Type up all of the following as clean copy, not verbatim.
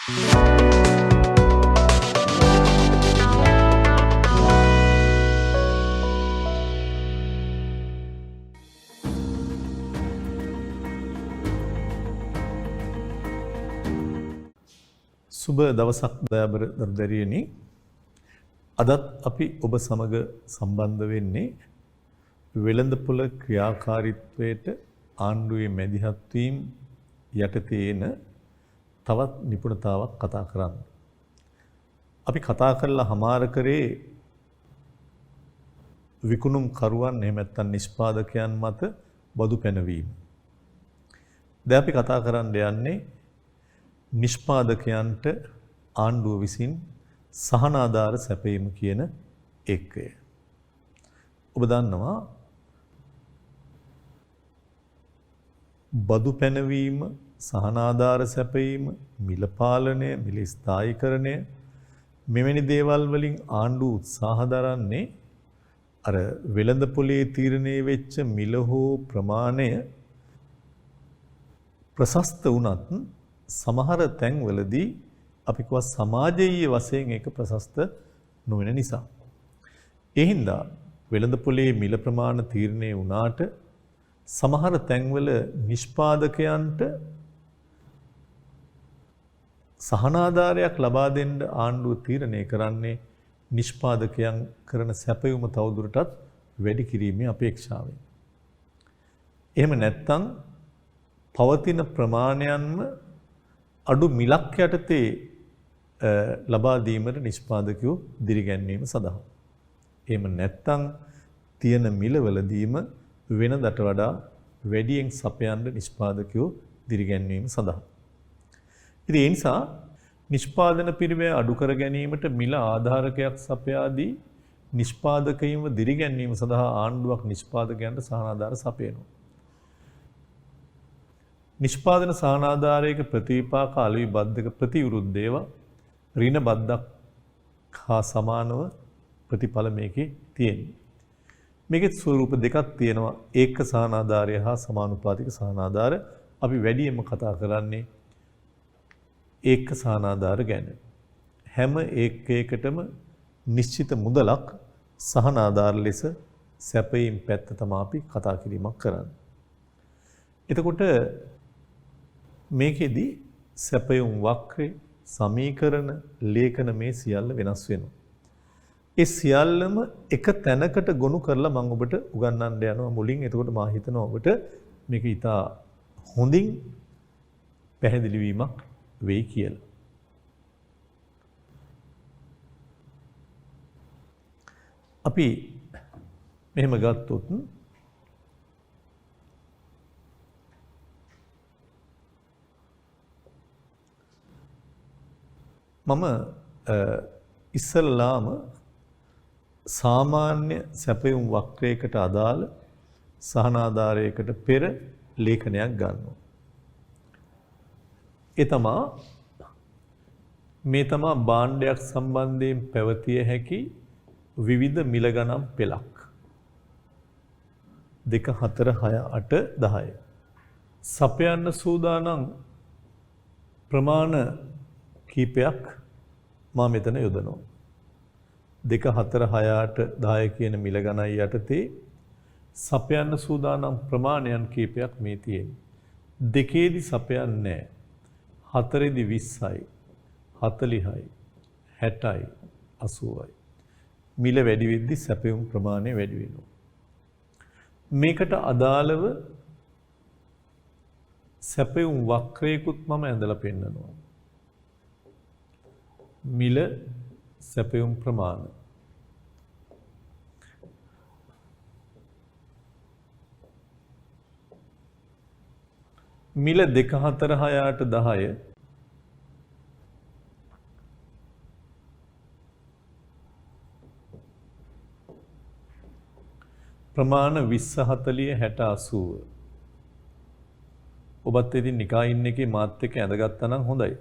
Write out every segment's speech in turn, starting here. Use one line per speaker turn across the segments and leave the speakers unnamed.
සුබ දවසක් දයාබර දරුදැරියනි. අදත් අපි ඔබ සමග සම්බන්ධ වෙන්නේ වෙළඳපොළ ක්‍රියාකාරීත්වයට ආණ්ඩුවේ මැදිහත් වීම යටතේ එන තවත් නිපුණතාවක් කතා කරන්න. අපි කතා කරලා හමාර කරේ විකුණුම් කරුවන් එහෙම නැත්නම් නිෂ්පාදකයන් මත බදු පැනවීම. දැන් අපි කතා කරන්න යන්නේ නිෂ්පාදකයන්ට ආණ්ඩුව විසින් සහනාධාර සැපයීම කියන එකය. ඔබ දන්නවා බදු පැනවීම, සහනාධාර සැපයීම, මිල පාලනය, මිල ස්ථායීකරණය මෙවැනි දේවල් වලින් ආණ්ඩුව උත්සාහ දරන්නේ අර වෙළඳපොලේ තීරණය වෙච්ච මිල හෝ ප්‍රමාණය ප්‍රශස්ත වුණත් සමහර තැන්වලදී අපි කව සමාජීය වශයෙන් ඒක ප්‍රශස්ත නොවන නිසා. ඒ හින්දා වෙළඳපොලේ මිල ප්‍රමාණ තීරණය වුණාට සමහර තැන්වල නිෂ්පාදකයන්ට සහනාධාරයක් ලබා දෙන්න ආණ්ඩුව තීරණය කරන්නේ නිෂ්පාදකයන් කරන සැපයුම තවදුරටත් වැඩි කිරීමේ අපේක්ෂාවෙන්. එහෙම නැත්නම් පවතින ප්‍රමාණයන්ම අඩු මිලක් යටතේ ලබා දීමට නිෂ්පාදකයෝ දිරිගැන්වීම සඳහා. එහෙම නැත්නම් තියෙන මිලවලදීම වෙනදට වඩා වැඩියෙන් සපයන්න නිෂ්පාදකයෝ දිරිගැන්වීම සඳහා. ඉතින් ඒ නිසා නිෂ්පාදන පිරිවැය අඩු කර ගැනීමට මිල ආධාරකයක් සපයා දී නිෂ්පාදකයින්ව දිරිගැන්වීම සඳහා ආණ්ඩුවක් නිෂ්පාදකයන්ට සහනාධාර සපයනවා. නිෂ්පාදන සහනාධාරයක ප්‍රතිවිපාක අලෙවි බද්ධක ප්‍රතිවිරුද්ධේව ඍණ බද්දක් හා සමානව ප්‍රතිඵල මේකේ තියෙනවා. මේකේ ස්වරූප දෙකක් තියෙනවා. ඒක සහනාධාරය හා සමානුපාතික සහනාධාර. අපි වැඩියෙන්ම කතා කරන්නේ ඒක සහනාධාර ගැන. හැම ඒකයකටම නිශ්චිත මුදලක් සහනාධාර ලෙස සැපයීම් පැත්ත තමයි අපි කතා කිරීමක් කරන්නේ. එතකොට මේකෙදි සැපයුම් වක්‍රේ සමීකරණ ලේඛන මේ සියල්ල වෙනස් වෙනවා. ඒ සියල්ලම එක තැනකට ගොනු කරලා මම ඔබට උගන්වන්න යනවා මුලින්. එතකොට මා හිතනවා ඔබට මේක ඉතා හොඳින් පැහැදිලි වීමක් වෙයි කියලා. අපි මෙහෙම ගත්තොත් මම ඉස්සල්ලාම සාමාන්‍ය සැපයුම් වක්‍රයකට අදාළ සහනාධාරයකට පෙර ලේඛනයක් ගන්නවා. මේ තමා භාණ්ඩයක් සම්බන්ධයෙන් පැවතිය හැකි විවිධ මිල ගණන් පෙළක්. 2 4 6 8 10. සපයන්න සූදානම් ප්‍රමාණ කීපයක් මා මෙතන යොදනවා. 2 4 6 8 10 කියන මිල ගණන් යටතේ සපයන්න සූදානම් ප්‍රමාණයන් කීපයක් මේ තියෙනවා. 2ේදී සපයන්නේ නැහැ. 4ේදී 20යි 40යි 60යි 80යි. මිල වැඩි වෙද්දී සැපයුම් ප්‍රමාණය වැඩි වෙනවා. මේකට අදාළව සැපයුම් වක්‍රයකුත් මම ඇඳලා පෙන්නනවා. මිල සැපයුම් ප්‍රමාණ. මිල 2 4 6 8 10 ප්‍රමාණ 20 40 60 80. ඔබත් ඉතින් නිකායින් එකේ මාත් එක්ක ඇඳගත්තා නම් හොඳයි.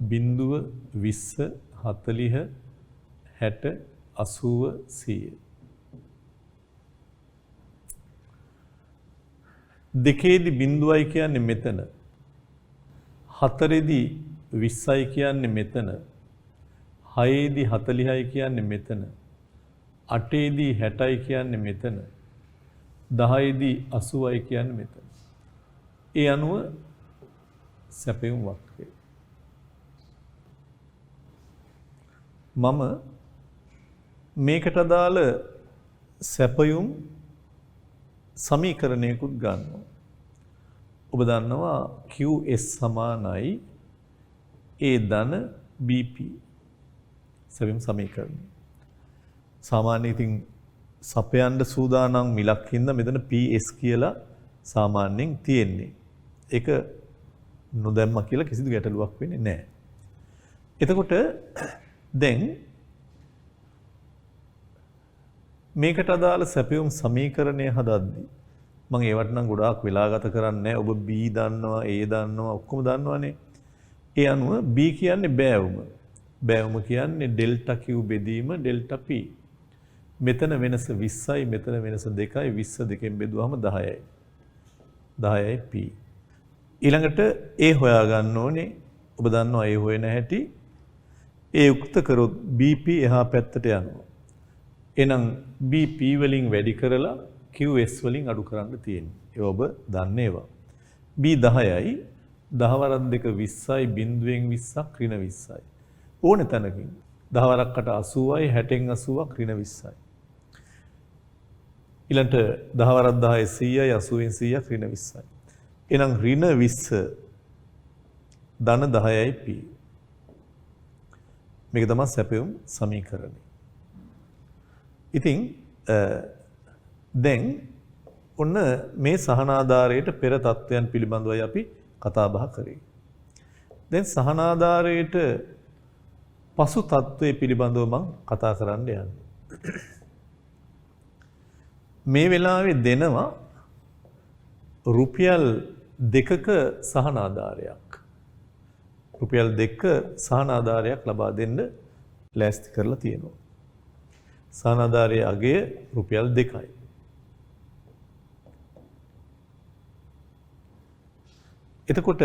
0 20 40 60 80 100. දෙකේදී බිඳුවයි කියන්නේ මෙතන. 4ේදී 20යි කියන්නේ මෙතන. 6ේදී 40යි කියන්නේ මෙතන. 8ේදී 60යි කියන්නේ මෙතන. 10ේදී 80යි කියන්නේ මෙතන. ඒ අනුව සැපයුම් වක්‍රය. මම මේකට අදාළ සැපයුම් සමීකරණයකුත් ගන්නවා. ඔබ දන්නවා QS සමානයි A ධන BP සැපයුම් සමීකරණය. සාමාන්‍ය ඉතින් සපයන්න සූදානම් මිලක් හින්දා මෙතන PS කියලා සාමාන්‍යයෙන් තියෙන්නේ. ඒක නොදැම්ම කියලා කිසිදු ගැටලුවක් වෙන්නේ නැහැ. එතකොට දැන් මේකට අදාළ සැපයුම් සමීකරණය හදද්දී මම ඒවට නම් ගොඩාක් වෙලා ගත කරන්නේ නැහැ. ඔබ B දන්නවා, A දන්නවා, ඔක්කොම දන්නවනේ. ඒ අනුව B කියන්නේ බෑවුම. බෑවුම කියන්නේ ඩෙල්ටා Q බෙදීම ඩෙල්ටා P. මෙතන වෙනස 20යි, මෙතන වෙනස 2යි. 20 දෙකෙන් බෙදුවහම 10යි. 10යි P. ඊළඟට A හොයා ගන්න ඕනේ. ඔබ දන්නවා A හොයන හැටි. A යුක්ත කරොත් BP එහා පැත්තට යනවා. එහෙනම් BP වලින් වැඩි කරලා QS වලින් අඩු කරන්න තියෙන්නේ. ඒ ඔබ දන්නේ ඒවා. B 10යි 10 වරක් 2 20යි බිඳුවෙන් 20ක් ඍණ 20යි. ඕනේ තැනකින් 10 වරක්කට 80යි 60න් 80ක් ඍණ 20යි. ඊළඟට 10 වරක් 10 100යි 80න් 100ක් ඍණ 20යි. එහෙනම් ඍණ 20 ධන 10යි P. මේක තමයි සැපයුම් සමීකරණය. ඉතින් දැන් ඔන්න මේ සහනාධාරයට පෙර තත්වයන් පිළිබඳවයි අපි කතා බහ කරේ. දැන් සහනාධාරයට පසු තත්වයේ පිළිබඳව මම කතා කරන්න යන්නේ. මේ වෙලාවේ දෙනවා රුපියල් 2ක සහනාධාරයක්. රුපියල් 2ක සහනාධාරයක් ලබා දෙන්න ලෑස්ති කරලා තියෙනවා. සහනාධාරයේ අගය රුපියල් 2යි. එතකොට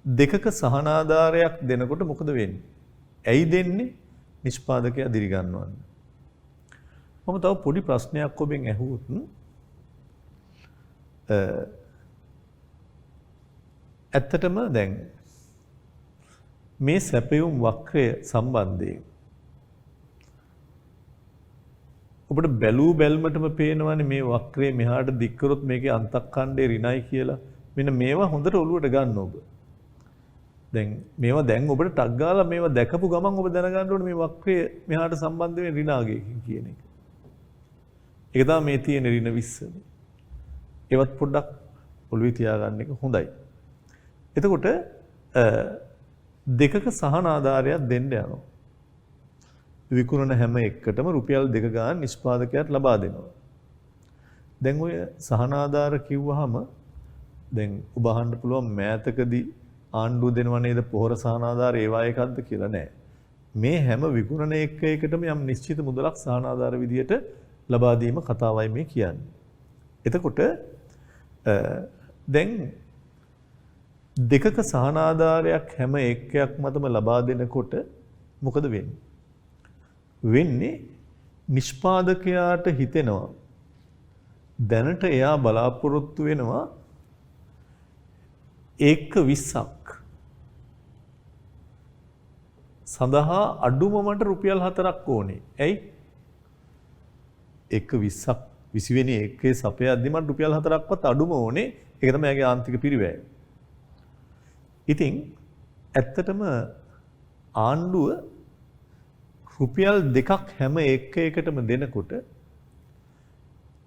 දෙකක සහනාධාරයක් දෙනකොට මොකද වෙන්නේ? ඇයි දෙන්නේ? නිෂ්පාදකයා දිරි ගන්නවන්න. මම තව පොඩි ප්‍රශ්නයක් ඔබෙන් ඇහුවොත් ඇත්තටම දැන් මේ සැපයුම් වක්‍රය සම්බන්ධයෙන් ඔබට බැලූ බැල්මටම පේනවනේ මේ වක්‍රය මෙහාට දික් කරොත් මේකේ අන්තක්ඛණ්ඩේ ඍණයි කියලා. මෙන්න මේවා හොඳට ඔලුවට ගන්න ඔබ. දැන් මේවා දැන් ඔබට ටක් ගාලා මේවා දැකපු ගමන් ඔබ දැනගන්න ඕනේ මේ වක්‍රය මෙහාට සම්බන්ධ වෙන ඍණාගයකින් කියන එක. ඒක තමයි මේ තියෙන ඍණ 20. ඒවත් පොඩ්ඩක් ඔලුවේ තියාගන්න එක හොඳයි. එතකොට දෙකක සහනාධාරයක් දෙන්න යනවා. විකුණන හැම එකටම රුපියල් 2 ගාන නිෂ්පාදකයාට ලබා දෙනවා. දැන් ඔය සහනාධාර කිව්වහම දැන් ඔබ අහන්න පුළුවන් මෑතකදී ආණ්ඩුව දෙනව නේද පොහොර සහනාධාර ඒවා එකක්ද කියලා නෑ. මේ හැම විකුණන එකකටම යම් නිශ්චිත මුදලක් සහනාධාර විදියට ලබා දීම කතාවයි මේ කියන්නේ. එතකොට දැන් දෙකක සහනාධාරයක් හැම එකයක් මතම ලබා දෙනකොට මොකද වෙන්නේ? වෙන්නේ නිෂ්පාදකයාට හිතෙනවා දැනට එයා බලාපොරොත්තු වෙනවා ඒක 20ක් සඳහා අඩුම මට රුපියල් 4ක් ඕනේ. ඇයි? ඒක 20ක් 20 වෙනි එකේ සපයද්දි මට රුපියල් 4ක්වත් අඩුම ඕනේ. ඒක තමයි එයාගේ ආන්තික පිරිවැය. ඉතින් ඇත්තටම ආණ්ඩුව රුපියල් 2ක් හැම එකකටම දෙනකොට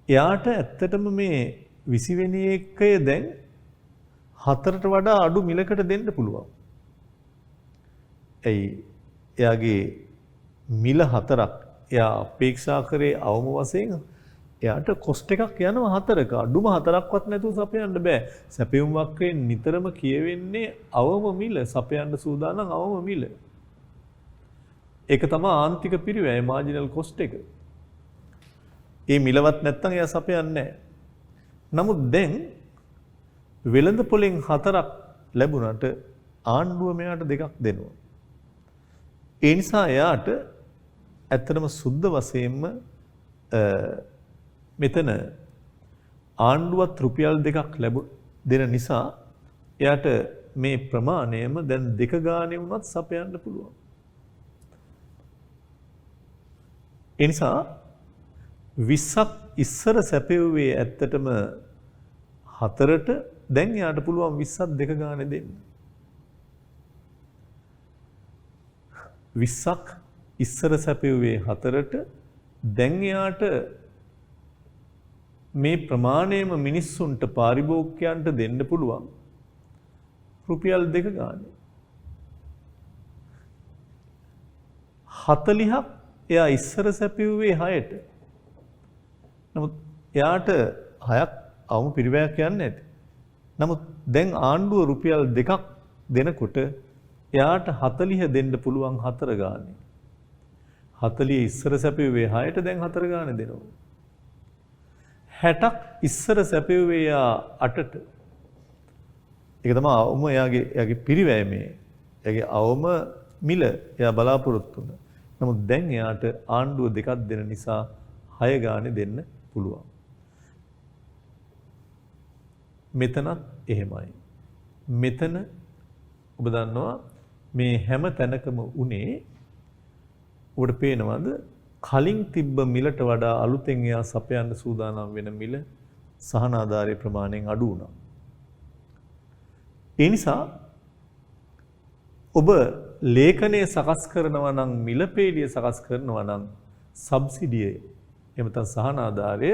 එයාට ඇත්තටම මේ 20 වෙනි එකේ දැන් 4ට වඩා අඩු මිලකට දෙන්න පුළුවන්. එයි එයාගේ මිල 4ක් එයා අපේක්ෂා කරේ අවම වශයෙන් එයාට කොස්ට් එකක් යනවා 4ක. අඩුම 4ක්වත් නැතුව සපයන්න බෑ. සැපයුම් වක්‍රයෙන් නිතරම කියවෙන්නේ අවම මිල, සපයන්න සූදානම් අවම මිල. ඒක තමයි ආන්තික පිරිවැය මාජිනල් කොස්ට් එක. ඒ මිලවත් නැත්තම් එයා සපයන්නේ නැහැ. නමුත් දැන් වෙළඳ පොලෙන් 4ක් ලැබුණාට ආණ්ඩුව මෙයාට දෙකක් දෙනවා. ඒ නිසා එයාට ඇත්තටම සුද්ධ වශයෙන්ම මෙතන ආණ්ඩුවත් රුපියල් දෙකක් දෙන නිසා එයාට මේ ප්‍රමාණයම දැන් දෙක ගානේ වුණත් සපයන්න පුළුවන්. ඒ නිසා 20ක් ඉස්සර සැපෙව්වේ ඇත්තටම 4ට දැන් එයාට පුළුවන් 20ක් දෙක ගානේ දෙන්න. 20ක් ඉස්සර සැපෙව්වේ 4ට දැන් එයාට මේ ප්‍රමාණයම මිනිස්සුන්ට පාරිභෝගිකයන්ට දෙන්න පුළුවන් රුපියල් දෙක ගානේ. 40ක් එයා ඉස්සර සැපෙව්වේ 6ට. නමුත් එයාට 6ක් අවම පිරිවැයක් යන්නේ නැති. නමුත් දැන් ආණ්ඩුව රුපියල් 2ක් දෙනකොට එයාට 40 දෙන්න පුළුවන් 4 ගානේ. 40 ඉස්සර සැපෙව්වේ 6ට දැන් 4 ගානේ දෙනවා. 60ක් ඉස්සර සැපෙව්වේ යා 8ට. ඒක තමයි අවම එයාගේ පිරිවැය මේ. එයාගේ අවම මිල එයා බලාපොරොත්තු වුණා. නමුත් දැන් එයාට ආණ්ඩුව දෙකක් දෙන නිසා 6 ගානේ දෙන්න පුළුවන්. මෙතනත් එහෙමයි. මෙතන ඔබ දන්නවා මේ හැම තැනකම උනේ ඔබට පේනවද කලින් තිබ්බ මිලට වඩා අලුතෙන් එයා සපයන්න සූදානම් වෙන මිල සහන ආධාරයේ ප්‍රමාණයෙන් අඩු වුණා. ඒ නිසා ඔබ ලේඛනය සකස් කරනවා නම් මිලපේලිය සකස් කරනවා නම් සබ්සිඩිය එහෙම නැත්නම් සහන ආධාරය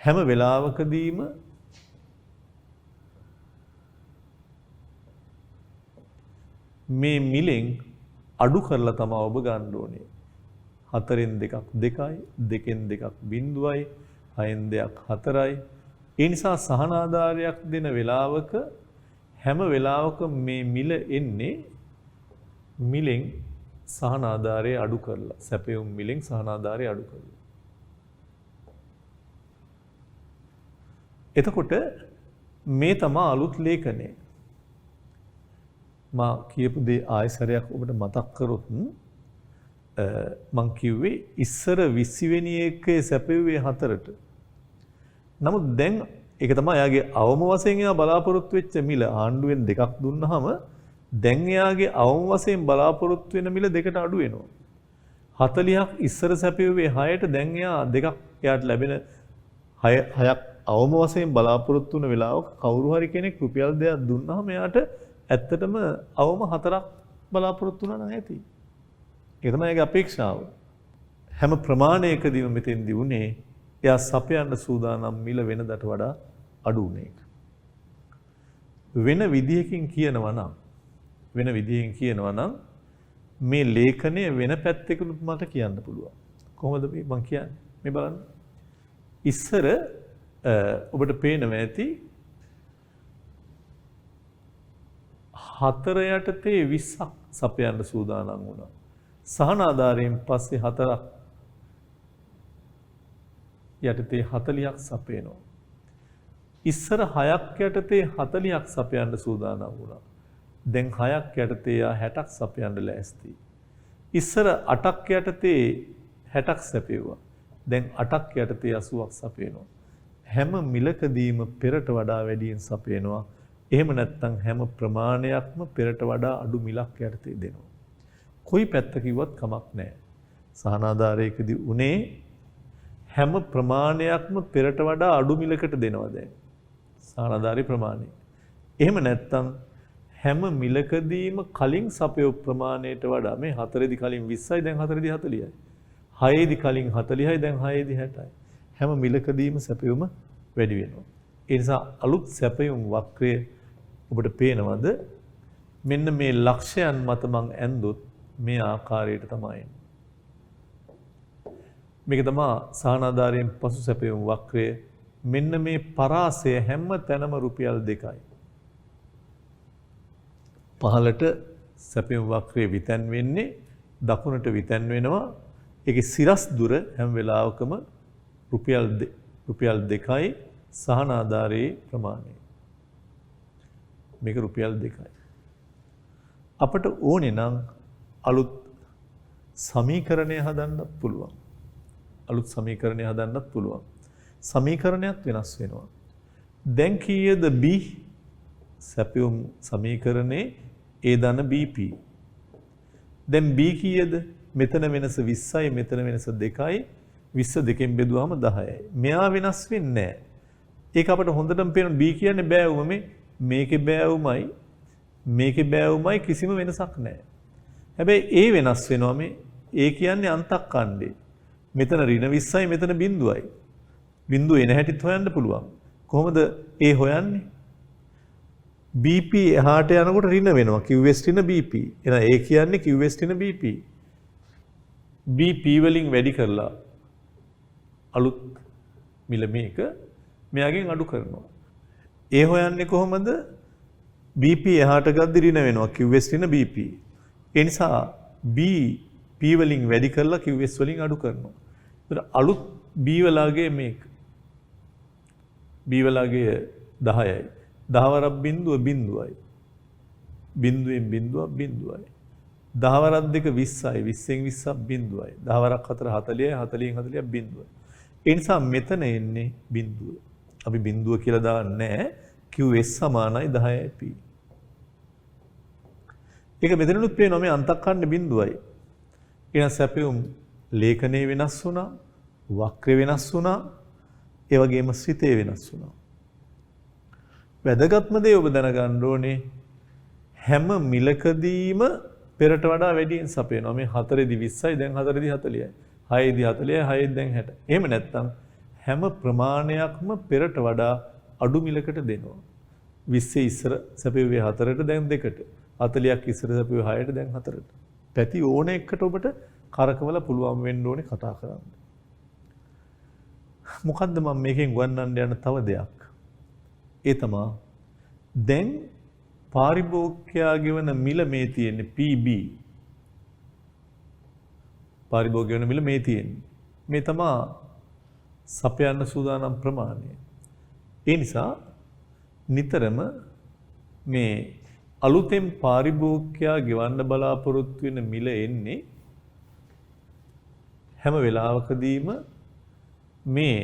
හැම වෙලාවකදීම මේ මිලෙන් අඩු කරලා තමයි ඔබ ගන්න ඕනේ. 4න් 2ක් 2යි, 2න් 2ක් 0යි, 6න් 2ක් 4යි. ඒ නිසා සහන ආධාරයක් දෙන වෙලාවක හැම වෙලාවකම මේ මිල එන්නේ මිලෙන් සහන ආධාරය අඩු කරලා. සැපයුම් මිලෙන් සහන ආධාරය අඩු කරලා. එතකොට මේ තමයි අලුත් ලේඛනය. මා කියපු දේ ආයසරයක් ඔබට මතක් කරොත් මං කිව්වේ ඉස්සර 20 වෙනි එකේ සැපෙව්වේ 4ට. නමුත් දැන් ඒක තමයි එයාගේ අවම වශයෙන් එයා බලාපොරොත්තු වෙච්ච මිල ආණ්ඩුවෙන් දෙකක් දුන්නාම දැන් එයාගේ අවම වශයෙන් බලාපොරොත්තු වෙන මිල දෙකට අඩු වෙනවා. 40ක් ඉස්සර සැපෙව්වේ 6ට දැන් එයා දෙකක් එයාට ලැබෙන 6ක් අවම වශයෙන් බලාපොරොත්තු වෙන වෙලාවක කවුරු හරි කෙනෙක් රුපියල් 2ක් දුන්නාම එයාට ඇත්තටම අවම 4ක් බලාපොරොත්තු වුණා නම් ඇති. ඒක තමයි ඒකේ අපේක්ෂාව. හැම ප්‍රමාණයකදීම මෙතෙන්දී උනේ එයා සපයන්න සූදානම් මිල වෙනදට වඩා අඩු වුණ එක. වෙන විදිහකින් කියනවා නම් මේ ලේඛනය වෙන පැත්තකිනුත් මට කියන්න පුළුවන්. කොහොමද මම කියන්නේ? මේ බලන්න. ඉස්සර ඔබට පේනවා ඇති 4 යටතේ 20ක් සපයන්න සූදානම් වුණා. සහන ආධාරයෙන් පස්සේ 4ක් යටතේ 40ක් සපයනවා. ඉස්සර 6ක් යටතේ 40ක් සපයන්න සූදානම් වුණා. දැන් 6ක් යටතේ 60ක් සපයන්න ලෑස්ති. ඉස්සර 8ක් යටතේ 60ක් සපයුවා. දැන් 8ක් යටතේ 80ක් සපයනවා. හැම මිලකදීම පෙරට වඩා වැඩියෙන් සපයනවා. එහෙම නැත්නම් හැම ප්‍රමාණයක්ම පෙරට වඩා අඩු මිලක් යටතේ දෙනවා. කොයි පැත්ත කිව්වත් කමක් නැහැ. සහන ආධාරයකදී උනේ හැම ප්‍රමාණයක්ම පෙරට වඩා අඩු මිලකට දෙනවා දැන්. සහන ආධාරී ප්‍රමාණය. එහෙම නැත්නම් හැම මිලකදීම කලින් සපයෝ ප්‍රමාණයට වඩා මේ 4ේදී කලින් 20යි දැන් 4ේදී 40යි. 6ේදී කලින් 40යි දැන් 6ේදී 60යි. හැම මිලකදීම සැපයුම වැඩි වෙනවා. ඒ නිසා අලුත් සැපයුම් වක්‍රය ඔබට පේනවද? මෙන්න මේ ලක්ෂයන් මත මං ඇන්දොත් මේ ආකාරයට තමයි එන්නේ. මේක තමයි සහන ආධාරයෙන් පසු සැපයුම් වක්‍රය. මෙන්න මේ පරාසය හැම තැනම රුපියල් 2යි. පහළට සැපයුම් වක්‍රයේ විතැන් වෙන්නේ දකුණට විතැන් වෙනවා. ඒකේ සිරස් දුර හැම වෙලාවකම රුපියල් 2යි සහන ආධාරයේ ප්‍රමාණය. මේක රුපියල් 2යි. අපට ඕනේ නම් අලුත් සමීකරණය හදන්නත් පුළුවන්. අලුත් සමීකරණය හදන්නත් පුළුවන්. සමීකරණයක් වෙනස් වෙනවා. දැන් කීයද b සැපයුම් සමීකරණේ a ධන bp. දැන් b කීයද? මෙතන වෙනස 20යි මෙතන වෙනස 2යි. 20 දෙකෙන් බෙදුවාම 10යි. මෙයා වෙනස් වෙන්නේ නැහැ. ඒක අපිට හොඳටම පේන b කියන්නේ බෑවුම මේකේ බෑවුමයි බෑවුමයි කිසිම වෙනසක් නැහැ. හැබැයි a වෙනස් වෙනවා මේ a කියන්නේ අන්තක්ඛණ්ඩේ. මෙතන ඍණ 20යි මෙතන බිඳුවයි. බිඳුව එන හැටිත් හොයන්න පුළුවන්. කොහොමද a හොයන්නේ? bp එහාට යනකොට ඍණ වෙනවා. qs ඍණ bp. එහෙනම් a කියන්නේ qs ඍණ bp. bp වලින් වැඩි කරලා අලුත් මිල මේක මෙයාගෙන් අඩු කරනවා. a හොයන්නේ කොහොමද? bp එහාට ගද්දි ඍණ වෙනවා. qs ඍණ bp. ඒ නිසා b p වලින් වැඩි කරලා qs වලින් අඩු කරනවා. ඒතර අලුත් b වලගේ මේක b වලගේ 10යි. 10 වරක් බිඳුව බිඳුවයි. බිඳුවෙන් බිඳුව බිඳුවයි. 10 වරක් දෙක 20යි. 20න් 20ක් බිඳුවයි. 10 වරක් 4 40යි. 40න් 40ක් බිඳුවයි. ඒ නිසා මෙතන එන්නේ බිඳුව. අපි බිඳුව කියලා දාන්නේ නැහැ. qs සමානයි 10යි p. ඒක මෙතනලුත් පේනවා මේ අන්තක්ඛණ්ඩ බිඳුවයි. ඊට සැපයුම් ලේඛනයේ වෙනස් වුණා, වක්‍රය වෙනස් වුණා, ඒ වගේම ස්ථිතේ වෙනස් වුණා. වැදගත්ම දේ ඔබ දැනගන්න ඕනේ හැම මිලකදීම පෙරට වඩා වැඩියෙන් සපයනවා. මේ 4දී 20යි දැන් 4දී 40යි. 6දී 40යි 6දී දැන් 60. එහෙම නැත්නම් හැම ප්‍රමාණයක්ම පෙරට වඩා අඩු මිලකට දෙනවා. 20 ඉස්සර සැපෙුවේ 4ට දැන් 2ට. 40ක් ඉස්සර සැපෙුවේ 6ට දැන් 4ට. පැති ඕන එකට ඔබට කරකවල පුළුවන් වෙන්න ඕනේ කතා කරන්න. මොකද්ද මම මේකෙන් ගන්නන්න යන තව දෙයක්? ඒ තමයි දැන් පාරිභෝගිකයා ගෙවන මිල මේ තියෙන්නේ PB. පාරිභෝගික වෙන මිල මේ තියෙන්නේ. මේ තමයි සපයන්න සූදානම් ප්‍රමාණය. ඒ නිසා නිතරම මේ අලුතෙන් පාරිභෝගිකයා ගෙවන්න බලාපොරොත්තු වෙන මිල එන්නේ හැම වෙලාවකදීම මේ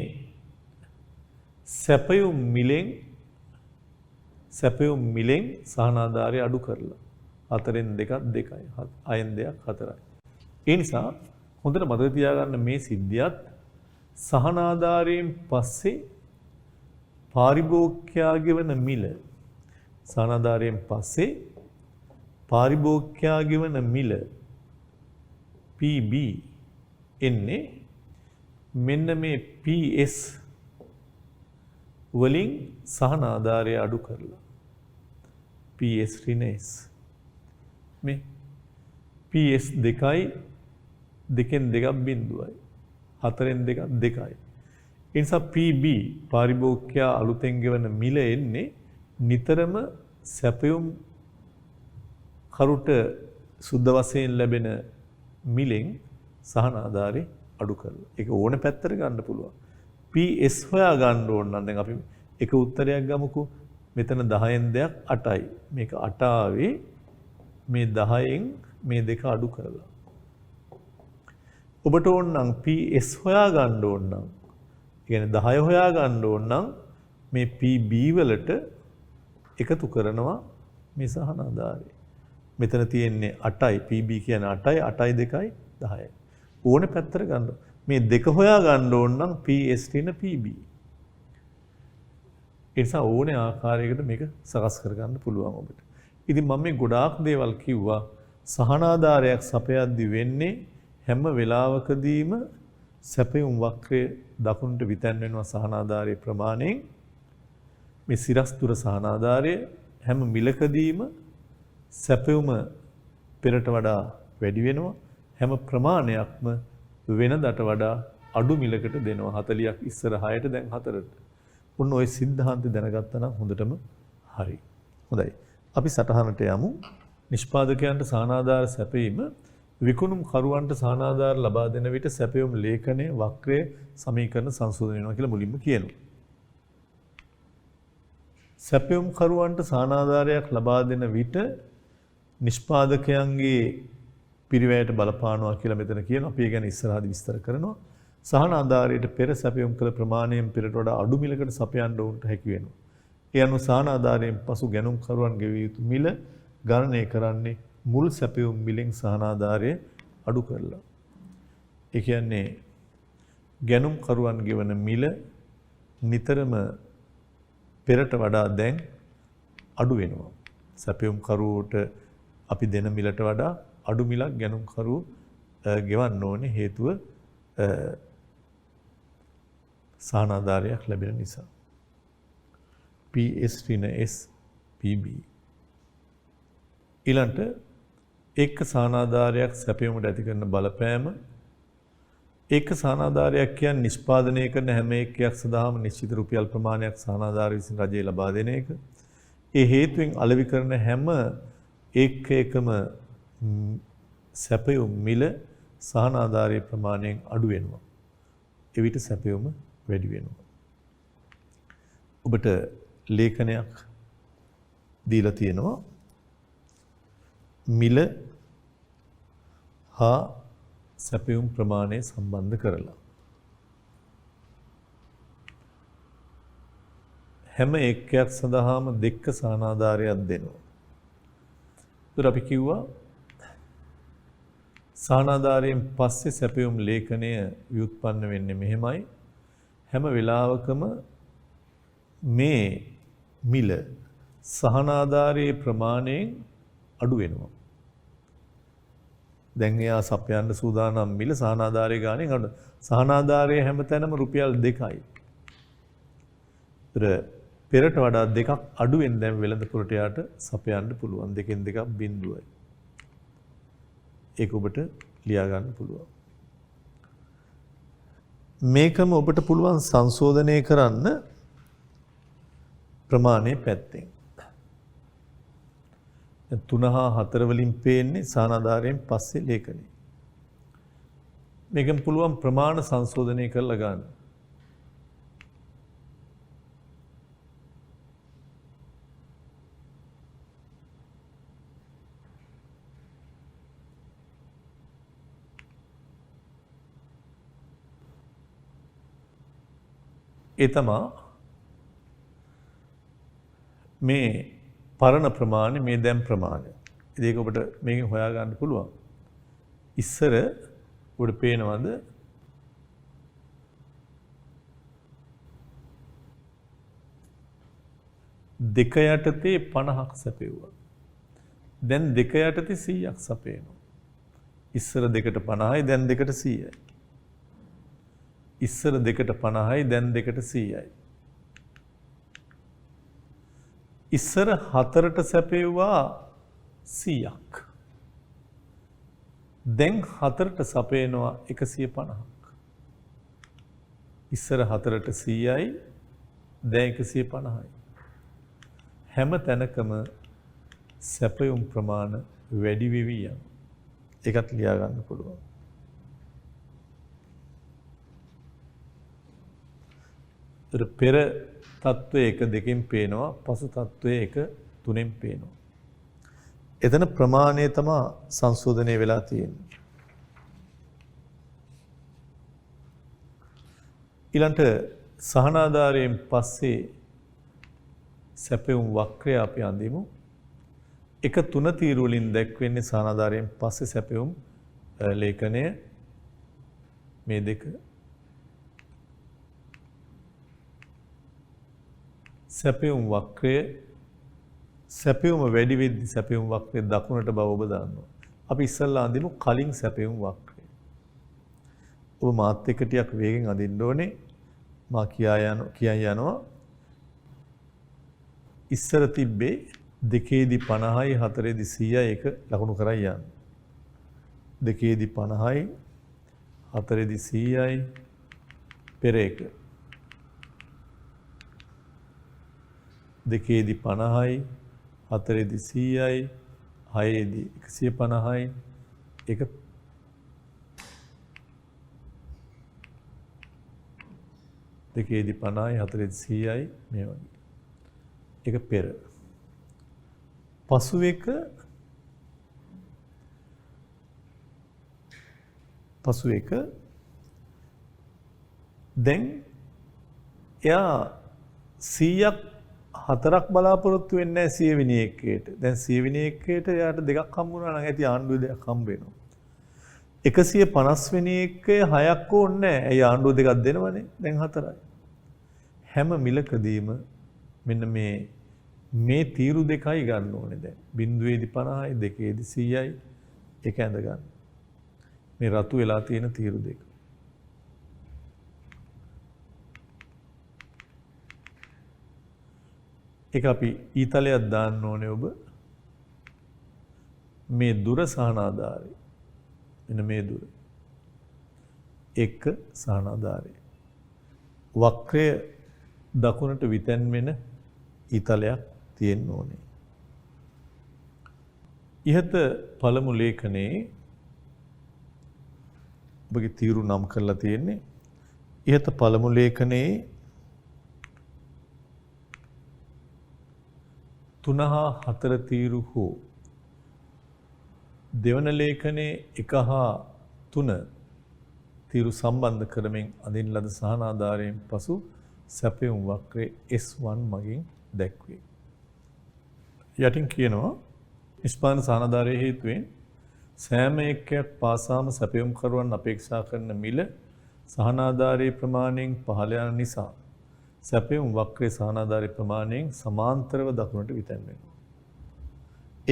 සැපයුම් මිලෙන් සහනාධාරය අඩු කරලා 4න් 2ක් 2යි 6න් 2ක් 4යි. ඒ නිසා හොඳට මතක තියාගන්න මේ සිද්ධියත් සහනාධාරයෙන් පස්සේ පාරිභෝගිකයා ගෙවන මිල සහනාධාරයෙන් පස්සේ පාරිභෝගිකයා ගෙවන මිල PB එන්නේ මෙන්න මේ PS වලින් සහනාධාරය අඩු කරලා PS ඍණ S මේ PS 2යි 2න් 2ක් බිඳුවයි 4න් 2ක් 2යි. ඒ නිසා PB පාරිභෝගිකයා අලුතෙන් ගෙවන මිල එන්නේ නිතරම සැපයුම් කරුට සුද්ධ වශයෙන් ලැබෙන මිලෙන් සහනාධාරය අඩු කරලා. ඒක ඕන පැත්තට ගන්න පුළුවන්. PS හොයා ගන්න ඕන නම් දැන් අපි එක උත්තරයක් ගමුකෝ. මෙතන 10න් 2ක් 8යි. මේක 8 ආවේ මේ 10න් මේ දෙක අඩු කරලා. ඔබට ඕන නම් PS හොයා ගන්න ඕන නම්, කියන්නේ 10 හොයා ගන්න ඕන නම් මේ PB වලට එකතු කරනවා මේ සහනාධාරය. මෙතන තියෙන්නේ 8යි PB කියන්නේ 8යි 8යි 2යි 10යි. ඕනේ පැත්තට ගන්න. මේ දෙක හොයා ගන්න ඕන නම් PS ඍණ PB. ඒ නිසා ඕනේ ආකාරයකට මේක සකස් කරගන්න පුළුවන් ඔබට. ඉතින් මම මේ ගොඩාක් දේවල් කිව්වා. සහනාධාරයක් සපයද්දි වෙන්නේ හැම වෙලාවකදීම සැපයුම් වක්‍රය දකුණට විතැන් වෙනවා සහනාධාරයේ ප්‍රමාණයෙන්. මේ සිරස්තුර සහනාධාරය හැම මිලකදීම සැපයුම පෙරට වඩා වැඩි වෙනවා. හැම ප්‍රමාණයක්ම වෙනදට වඩා අඩු මිලකට දෙනවා. 40ක් ඉස්සර 6ට දැන් 4ට. ඔන්න ওই સિદ્ધාන්තය දැනගත්තා නම් හොඳටම හරි. හොඳයි. අපි සටහනට යමු. නිෂ්පාදකයන්ට සහනාධාර සැපීම විකුණුම් කරුවන්ට සහනාධාර ලබා දෙන විට සැපයුම් ලේඛනයේ වක්‍රයේ සමීකරණ සංශෝධනය වෙනවා කියලා මුලින්ම කියනවා. සැපයුම් කරුවන්ට සහනාධාරයක් ලබා දෙන විට නිෂ්පාදකයන්ගේ පිරිවැයට බලපානවා කියලා මෙතන කියනවා. අපි ඒ ගැන ඉස්සරහදී විස්තර කරනවා. සහනාධාරයට පෙර සැපයුම් කළ ප්‍රමාණයෙන් පෙරට වඩා අඩු මිලකට සපයන්න උන්ට හැකි වෙනවා. ඒ අනුව සහනාධාරයෙන් පසු ගැනුම් කරුවන් ගෙවිය යුතු මිල ගණනය කරන්නේ මුල් සැපයුම් මිලෙන් සහනාධාරය අඩු කරලා. ඒ කියන්නේ ගැනුම් කරුවන් ගෙවන මිල නිතරම පෙරට වඩා දැන් අඩු වෙනවා. සැපයුම් කරුවට අපි දෙන මිලට වඩා අඩු මිලක් ගැනුම් කරුව ගෙවන්න ඕනේ හේතුව සහනාධාරයක් ලැබෙන නිසා. PS ඍණ S PB ඊළඟට එක් සහනාධාරයක් සැපයුමට ඇති කරන බලපෑම එක් සහනාධාරයක් කියන්නේ නිෂ්පාදනය කරන හැම එකයක් සඳහාම නිශ්චිත රුපියල් ප්‍රමාණයක් සහනාධාර විසින් රජය ලබා දෙන එක. ඒ හේතුවෙන් අලෙවි කරන හැම එකම සැපයුම් මිල සහනාධාරයේ ප්‍රමාණයෙන් අඩු වෙනවා. එවිට සැපයුම වැඩි වෙනවා. ඔබට ලේඛනයක් දීලා තියෙනවා. මිල හා සැපයුම් ප්‍රමාණය සම්බන්ධ කරලා. හැම එකයක් සඳහාම දෙක සහනාධාරයක් දෙනවා. ඒතර අපි කිව්වා සහනාධාරයෙන් පස්සේ සැපයුම් ලේඛනය ව්‍යුත්පන්න වෙන්නේ මෙහෙමයි. හැම වෙලාවකම මේ මිල සහනාධාරයේ ප්‍රමාණයෙන් අඩු වෙනවා. දැන් එයා සපයන්න සූදානම් මිල සහනාධාරයේ ගාණෙන් අඩු. සහනාධාරයේ හැමතැනම රුපියල් 2යි. පෙරට වඩා දෙකක් අඩුවෙන් දැන් වෙළඳ පොළට යාට සපයන්න පුළුවන්. දෙකෙන් දෙකක් බිඳුවයි. ඒක ඔබට ලියා ගන්න පුළුවන්. මේකම ඔබට පුළුවන් සංශෝධනය කරන්න ප්‍රමාණය පැත්තෙන්. 3 හා 4 වලින් පේන්නේ සහනාධාරයෙන් පස්සේ ලේඛනය. මේකෙන් පුළුවන් ප්‍රමාණ සංශෝධනය කරලා ගන්න. ඒ තමා මේ පරණ ප්‍රමාණය මේ දැන් ප්‍රමාණය. ඒක ඔබට මේකෙන් හොයාගන්න පුළුවන්. ඉස්සර ඔබට පේනවද දෙක යටතේ 50ක් සැපෙව්වා. දැන් දෙක යටතේ 100ක් සපේනවා. ඉස්සර දෙකට 50යි දැන් දෙකට 100යි. ඉස්සර දෙකට 50යි දැන් දෙකට 100යි. ඉස්සර 4ට සැපෙව්වා 100ක්. දැන් 4ට සපේනවා 150ක්. ඉස්සර 4ට 100යි දැන් 150යි. හැම තැනකම සැපයුම් ප්‍රමාණ වැඩි වෙවි යනවා. ඒකත් ලියා ගන්න පුළුවන්. පෙර තත්ත්වය 1 2කින් පේනවා පසු තත්ත්වය 1 3ෙන් පේනවා. එතන ප්‍රමාණය තමයි සංශෝධනය වෙලා තියෙන්නේ. ඊළඟට සහනාධාරයෙන් පස්සේ සැපයුම් වක්‍රය අපි අඳිමු. 1 3 තීරු වලින් දැක්වෙන්නේ සහනාධාරයෙන් පස්සේ සැපයුම් ලේඛනය මේ දෙක. සැපයුම් වක්‍රය සැපයුම වැඩි වෙද්දි සැපයුම් වක්‍රය දකුණට බව ඔබ දන්නවා. අපි ඉස්සල්ලා අඳිමු කලින් සැපයුම් වක්‍රය. ඔබ මාත් එක්ක ටිකක් වේගෙන් අඳින්න ඕනේ. මා කියන් යනවා. ඉස්සර තිබ්බේ 2ේදී 50යි 4ේදී 100යි එක ලකුණු කරයි යන්න. 2ේදී 50යි 4ේදී 100යි පෙර එක. 2ේදී 50යි 4ේදී 100යි 6ේදී 150යි එක 2ේදී 50යි 4ේදී 100යි මේ වගේ එක පෙර. පසු එක දැන් එයා 100ක් 4ක් බලාපොරොත්තු වෙන්නේ නැහැ 100 වෙනි එකේට. දැන් 100 වෙනි එකේට එයාට දෙකක් හම්බුනා නම් ඇති ආණ්ඩුවේ දෙකක් හම්බ වෙනවා. 150 වෙනි එකේ 6ක් ඕනේ නැහැ. ඇයි ආණ්ඩුව දෙකක් දෙනවනේ. දැන් 4යි. හැම මිලකදීම මෙන්න මේ තීරු දෙකයි ගන්න ඕනේ දැන්. 0ේදී 50යි 2ේදී 100යි ඒක ඇඳ ගන්න. මේ රතු වෙලා තියෙන තීරු දෙක. ඒක අපි ඊතලයක් දාන්න ඕනේ ඔබ. මේ දුර සහනාධාරය. මෙන්න මේ දුර. 1 සහනාධාරය. වක්‍රය දකුණට විතැන් වෙන ඊතලයක් තියෙන්න ඕනේ. ඉහත පළමු ලේඛනයේ ඔබගේ තීරු නම් කරලා තියෙන්නේ. ඉහත පළමු ලේඛනයේ 3 හා 4 තීරු හෝ දෙවන ලේඛනයේ 1 හා 3 තීරු සම්බන්ධ කරමින් අඳින ලද සහනාධාරයෙන් පසු සැපයුම් වක්‍රයේ S1 මගින් දැක්වේ. යටින් කියනවා නිෂ්පාදන සහනාධාරයේ හේතුවෙන් සෑම එකයක් පාසාම සැපයුම් කරුවන් අපේක්ෂා කරන මිල සහනාධාරයේ ප්‍රමාණයෙන් පහළ යන නිසා සැපයුම් වක්‍රයේ සහනාධාරයේ ප්‍රමාණයෙන් සමාන්තරව දකුණට විතැන් වෙනවා.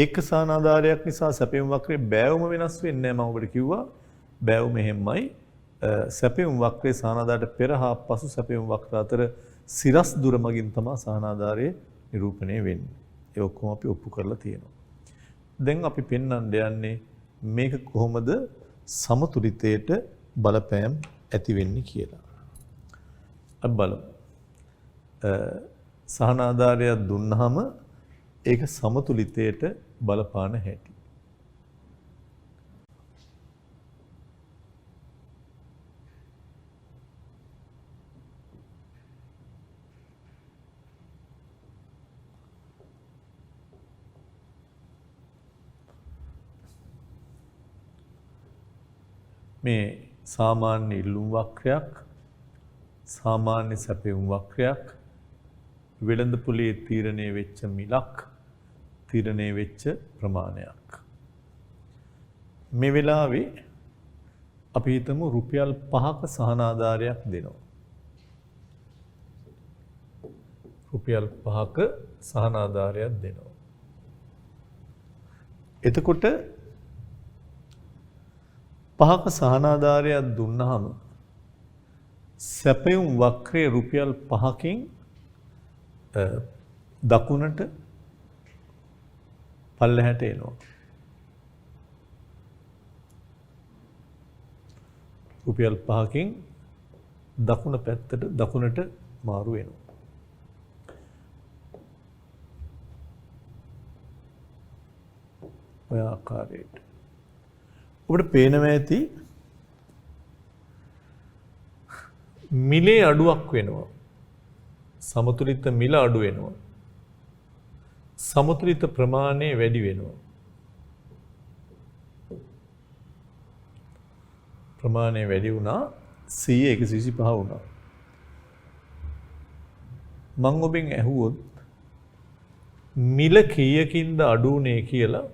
ඒක සහනාධාරයක් නිසා සැපයුම් වක්‍රයේ බෑවුම වෙනස් වෙන්නේ නැහැ. මම ඔබට කිව්වා බෑවුම එහෙමයි. සැපයුම් වක්‍රයේ සහනාධාරයට පෙර හා පසු සැපයුම් වක්‍ර අතර සිරස් දුර මගින් තමයි සහනාධාරය නිරූපණය වෙන්නේ. ඒ ඔක්කොම අපි ඔප්පු කරලා තියෙනවා. දැන් අපි පෙන්වන්න යන්නේ මේක කොහොමද සමතුලිතයට බලපෑම් ඇති වෙන්නේ කියලා. අපි බලමු. සහනාධාරයක් දුන්නාම ඒක සමතුලිතයට බලපාන හැටි. මේ සාමාන්‍ය ඉල්ලුම් වක්‍රයක්, සාමාන්‍ය සැපයුම් වක්‍රයක්, වෙළඳ පොලේ තීරණය වෙච්ච මිලක්, තීරණය වෙච්ච ප්‍රමාණයක්. මේ වෙලාවේ අපි හිතමු රුපියල් 5ක සහනාධාරයක් දෙනවා. රුපියල් 5ක සහනාධාරයක් දෙනවා. එතකොට 5ක සහනාධාරයක් දුන්නාම සැපයුම් වක්‍රයේ රුපියල් 5කින් දකුණට පල්ලෙහාට එනවා. රුපියල් 5කින් දකුණ පැත්තට දකුණට මාරු වෙනවා. ඔය ආකාරයට. ඔබට පේනවා ඇති මිලේ අඩුවක් වෙනවා. සමතුලිත මිල අඩු වෙනවා. සමතුලිත ප්‍රමාණය වැඩි වෙනවා. ප්‍රමාණය වැඩි වුණා 125 වුණා. මම ඔබෙන් ඇහුවොත් මිල කීයකින්ද අඩු වුනේ කියලා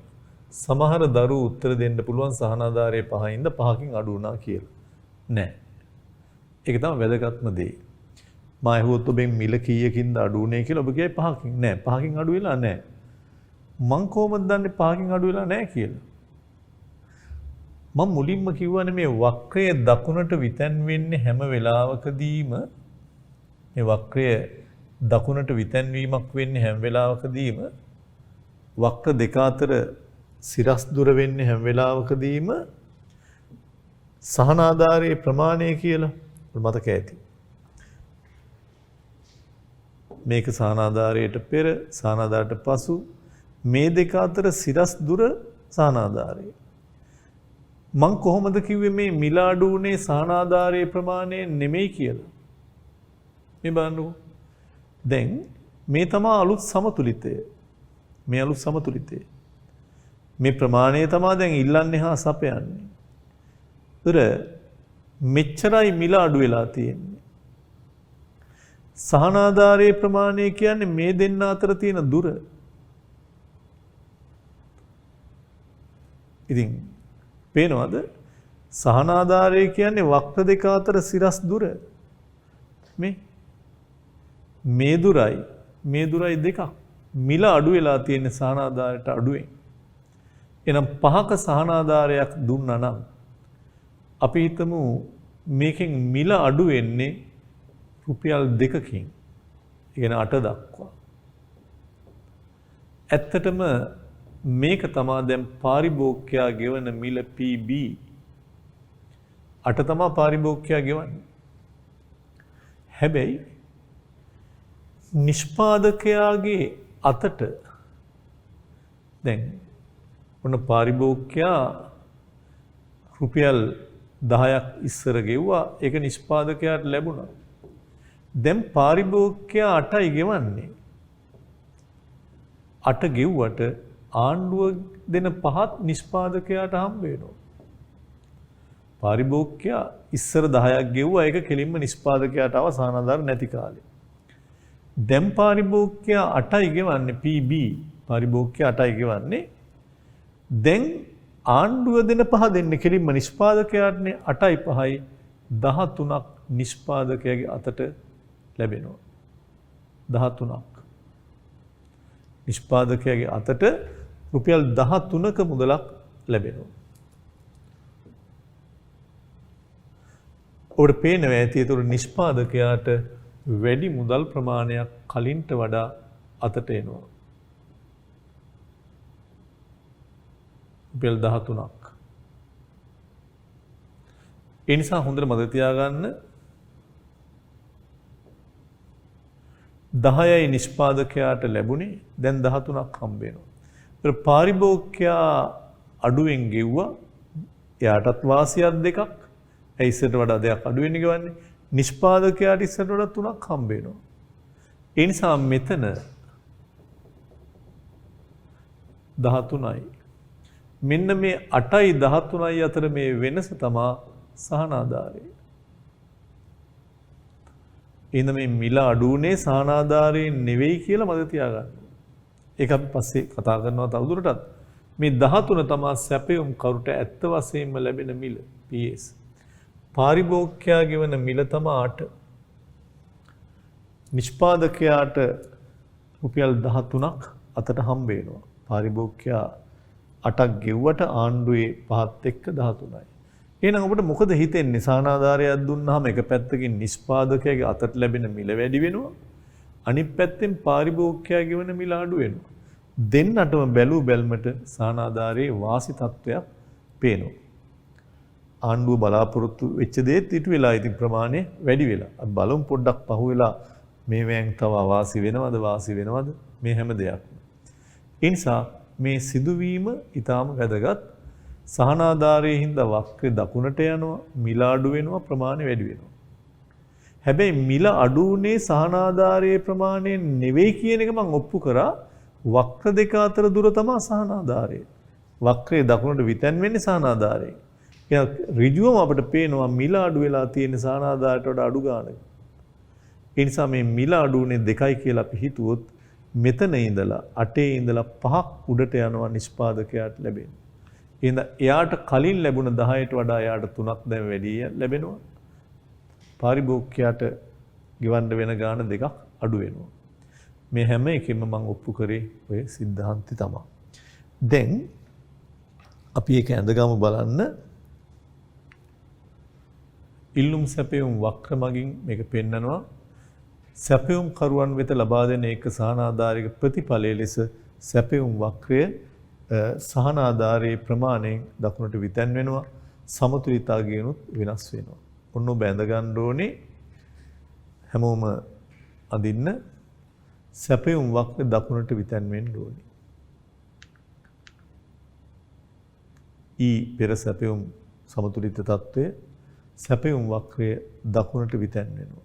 සමහර දරුවෝ උත්තර දෙන්න පුළුවන් සහනාධාරයේ 5කින්ද 5කින් අඩු වුණා කියලා. නෑ. ඒක තමයි වැදගත්ම දේ. මම ඇහුවොත් ඔබෙන් මිල කීයකින්ද අඩු වුනේ කියලා ඔබ කියයි 5කින්. නෑ 5කින් අඩු වෙලා නෑ. මං කොහොමද දන්නේ 5කින් අඩු වෙලා නෑ කියලා? මම මුලින්ම කිව්වනේ මේ වක්‍රය දකුණට විතැන් වෙන්නේ හැම වෙලාවකදීම මේ වක්‍රය දකුණට විතැන් වීමක් වෙන්නේ හැම වෙලාවකදීම වක්‍ර දෙක අතර සිරස් දුර වෙන්නේ හැම වෙලාවකදීම සහනාධාරයේ ප්‍රමාණය කියලා මතක ඇති. මේක සහනාධාරයට පෙර සහනාධාරයට පසු මේ දෙක අතර සිරස් දුර සහනාධාරය. මං කොහොමද කිව්වේ මේ මිල අඩු වුනේ සහනාධාරයේ ප්‍රමාණය නෙමෙයි කියලා? මේ බලන්නකෝ. දැන් මේ තමයි අලුත් සමතුලිතය. මේ අලුත් සමතුලිතය. මේ ප්‍රමාණය තමයි දැන් ඉල්ලන්නේ හා සපයන්නේ. ඒතර මෙච්චරයි මිල අඩු වෙලා තියෙන්නේ. සහනාධාරයේ ප්‍රමාණය කියන්නේ මේ දෙන්න අතර තියෙන දුර. ඉතින් පේනවද? සහනාධාරය කියන්නේ වක්‍ර දෙක අතර සිරස් දුර. මේ දුරයි දෙකක්. මිල අඩු වෙලා තියෙන සහනාධාරයට අඩුවෙන්. එනම් 5ක සහනාධාරයක් දුන්නා නම් අපි හිතමු මේකෙන් මිල අඩු වෙන්නේ රුපියල් 2කින්. ඒ කියන්නේ 8 දක්වා. ඇත්තටම මේක තමයි දැන් පාරිභෝගිකයා ගෙවන මිල PB. 8 තමයි පාරිභෝගිකයා ගෙවන්නේ. හැබැයි නිෂ්පාදකයාගේ අතට දැන් ඔන්න පාරිභෝගිකයා රුපියල් 10ක් ඉස්සර ගෙව්වා. ඒක නිෂ්පාදකයාට ලැබුණා. දැන් පාරිභෝගිකයා 8යි ගෙවන්නේ. 8 ගෙව්වට ආණ්ඩුව දෙන 5ත් නිෂ්පාදකයාට හම්බ වෙනවා. පාරිභෝගිකයා ඉස්සර 10ක් ගෙව්වා. ඒක කෙලින්ම නිෂ්පාදකයාට අවසානාධාර නැති කාලේ. දැන් පාරිභෝගිකයා 8යි ගෙවන්නේ PB. පාරිභෝගිකයා 8යි ගෙවන්නේ. දැන් ආණ්ඩුව දෙන 5 දෙන්නේ කෙලින්ම නිෂ්පාදකයාටනේ. 8යි 5යි 13ක් නිෂ්පාදකයාගේ අතට ලැබෙනවා. 13ක් නිෂ්පාදකයාගේ අතට රුපියල් 13ක මුදලක් ලැබෙනවා. ඔබට පේනවා ඇති ඒතර නිෂ්පාදකයාට වැඩි මුදල් ප්‍රමාණයක් කලින්ට වඩා අතට එනවා. රුපියල් 13ක්. ඒ නිසා හොඳට මතක තියාගන්න 10යි නිෂ්පාදකයාට ලැබුණේ දැන් 13ක් හම්බ වෙනවා. ඒතර පාරිභෝගිකයා අඩුවෙන් ගෙව්වා. එයාටත් වාසියක් දෙකක්. ඒ ඉස්සරට වඩා දෙයක් අඩුවෙන් ගෙවන්නේ. නිෂ්පාදකයාට ඉස්සරට වඩා 3ක් හම්බ වෙනවා. ඒ නිසා මෙතන 13යි. මෙන්න මේ 8යි 13යි අතර මේ වෙනස තමයි සහනාධාරය. එහෙනම් මේ මිල අඩුනේ සහනාධාරයෙන් නෙවෙයි කියලා මතක තියාගන්න. ඒක අපි පස්සේ කතා කරනවා තවදුරටත්. මේ 13 තමයි සැපයුම් කරුට ඇත්ත වශයෙන්ම ලැබෙන මිල PS. පාරිභෝගිකයා ගෙවන මිල තමයි 8. නිෂ්පාදකයාට රුපියල් 13ක් අතට හම්බ වෙනවා. පාරිභෝගිකයා 8ක් ගෙව්වට ආණ්ඩුවේ 5ත් එක්ක 13යි. එහෙනම් ඔබට මොකද හිතෙන්නේ? සහනාධාරයක් දුන්නාම එක පැත්තකින් නිෂ්පාදකයාගේ අතට ලැබෙන මිල වැඩි වෙනවා. අනිත් පැත්තෙන් පාරිභෝගිකයා ගෙවන මිල අඩු වෙනවා. දෙන්නටම බැලූ බැල්මට සහනාධාරයේ වාසි තත්වයක් පේනවා. ආණ්ඩුව බලාපොරොත්තු වෙච්ච දේත් ඊට වෙලා ඉතින් ප්‍රමාණය වැඩි වෙලා. අපි බලමු පොඩ්ඩක් පහුවෙලා මේවෙන් තව වාසි වෙනවද මේ හැම දෙයක්ම. ඒ නිසා මේ සිදුවීම ඊටාම වැදගත්. සහනාධාරයේ හින්දා වක්‍රය දකුණට යනවා, මිල අඩු වෙනවා, ප්‍රමාණය වැඩි වෙනවා. හැබැයි මිල අඩු උනේ සහනාධාරයේ ප්‍රමාණය නෙවෙයි කියන එක මම ඔප්පු කරා. වක්‍ර දෙක අතර දුර තමයි සහනාධාරය. වක්‍රයේ දකුණට විතැන් වෙන්නේ සහනාධාරයෙන්. එහෙනම් ඍජුවම අපිට පේනවා මිල අඩු වෙලා තියෙන සහනාධාරයට වඩා අඩු ගානක. ඒ නිසා මේ මිල අඩු උනේ 2යි කියලා අපි හිතුවොත් මෙතන ඉඳලා 8 ඉඳලා 5ක් උඩට යනවා නිෂ්පාදකයාට ලැබෙන්නේ. එහෙනම් එයාට කලින් ලැබුණ 10ට වඩා එයාට 3ක් දැන් වැඩි ලැබෙනවා. පාරිභෝගිකයාට ගෙවන්න වෙන ගාන 2ක් අඩු වෙනවා. මේ හැම එකෙම මම ඔප්පු කරේ ඔය સિદ્ધාන්තය තමයි. දැන් අපි ඒක ඇඳගමු බලන්න. ඉල්ලුම් සැපයුම් වක්‍ර මගින් මේක පෙන්නනවා. සැපයුම් කරුවන් වෙත ලබා දෙන එක සහනාධාරික ප්‍රතිඵලයේ ලෙස සැපයුම් වක්‍රය සහනාධාරයේ ප්‍රමාණයෙන් දකුණට විතැන් වෙනවා. සමතුලිතතාවයනොත් වෙනස් වෙනවා. ඔන්න ඔබ ඇඳ ගන්න ඕනේ. හැමෝම අඳින්න. සැපයුම් වක්‍රය දකුණට විතැන් වෙන්න ඕනේ. පෙර සැපයුම් සමතුලිත තත්වය සැපයුම් වක්‍රය දකුණට විතැන් වෙනවා.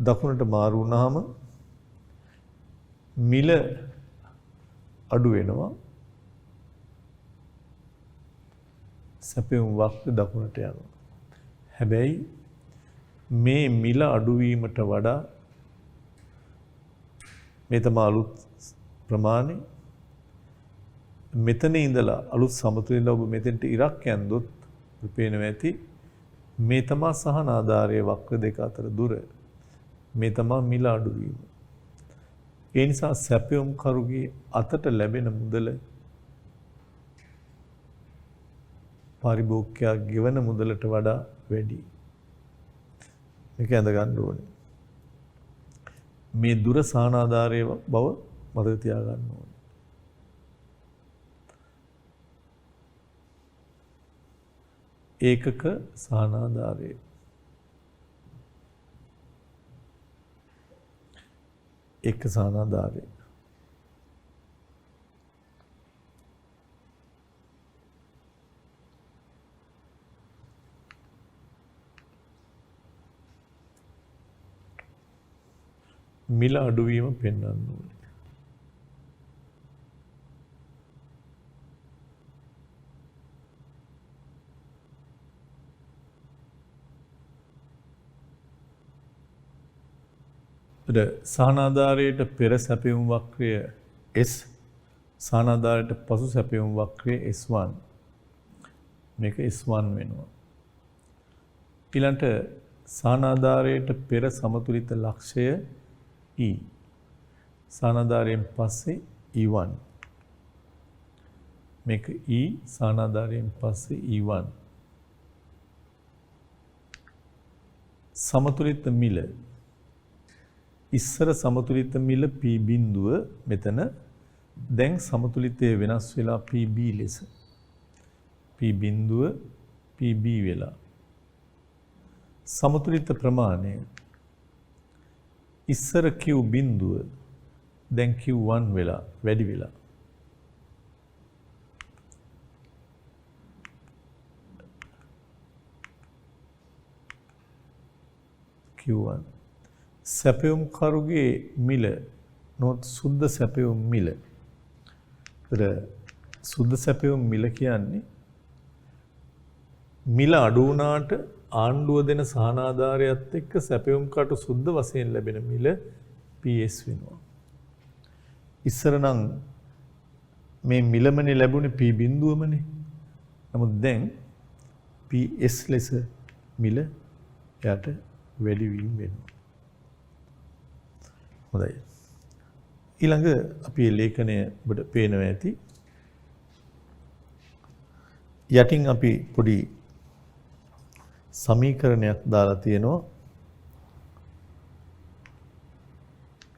දකුණට මාරු වුණාම මිල අඩු වෙනවා. සැපයුම් වක්‍ර දකුණට යනවා. හැබැයි මේ මිල අඩුවීමට වඩා මේ තමයි අලුත් ප්‍රමාණය. මෙතන ඉඳලා අලුත් සමතුලිත ඔබ මෙතෙන්ට ඉරක් යන්දොත් පේනවා ඇති මේ තමයි සහන ආධාරයේ වක්‍ර දෙක අතර දුර. මේ තමයි මිල අඩුවීම. ඒ නිසා සැපයුම් කරුගේ අතට ලැබෙන මුදල පරිභෝගකයා ගෙවන මුදලට වඩා වැඩි. මේක ඇඳ ගන්න ඕනේ. මේ දුර සහන ආධාරයේ බව මතක තියාගන්න ඕනේ. ඒකක සහන ආධාරය. එක සහන ආධාරය. මිල අඩුවීම පෙන්වන්න ඕනේ. සහනාධාරයට පෙර සැපයුම් වක්‍රය S, සහනාධාරයට පසු සැපයුම් වක්‍රය S1. මේක S1 වෙනවා. ඊළඟට සහනාධාරයට පෙර සමතුලිත ලක්ෂය E. සහනාධාරයෙන් පස්සේ E1. මේක E, සහනාධාරයෙන් පස්සේ E1. සමතුලිත මිල. ඉස්සර සමතුලිත මිල P බිඳුව මෙතන දැන් සමතුලිතය වෙනස් වෙලා PB ලෙස. P බිඳුව PB වෙලා. සමතුලිත ප්‍රමාණය ඉස්සර Q බිඳුව දැන් Q1 වෙලා වැඩි වෙලා. Q1 සැපයුම් කරුගේ මිල නොත් සුද්ධ සැපයුම් මිල. සුද්ධ සැපයුම් මිල කියන්නේ මිල අඩු වුණාට ආණ්ඩුව දෙන සහනාධාරයත් එක්ක සැපයුම් කටු සුද්ධ වශයෙන් ලැබෙන මිල PS වෙනවා. ඉස්සර නම් මේ මිලමනේ ලැබුණේ P බිඳුවමනේ. නමුත් දැන් PS ලෙස මිල යට වැඩි වීම වෙනවා. හොඳයි. ඊළඟ අපි ලේඛනය ඔබට පේනවා ඇති. යටින් අපි පොඩි සමීකරණයක් දාලා තියෙනවා.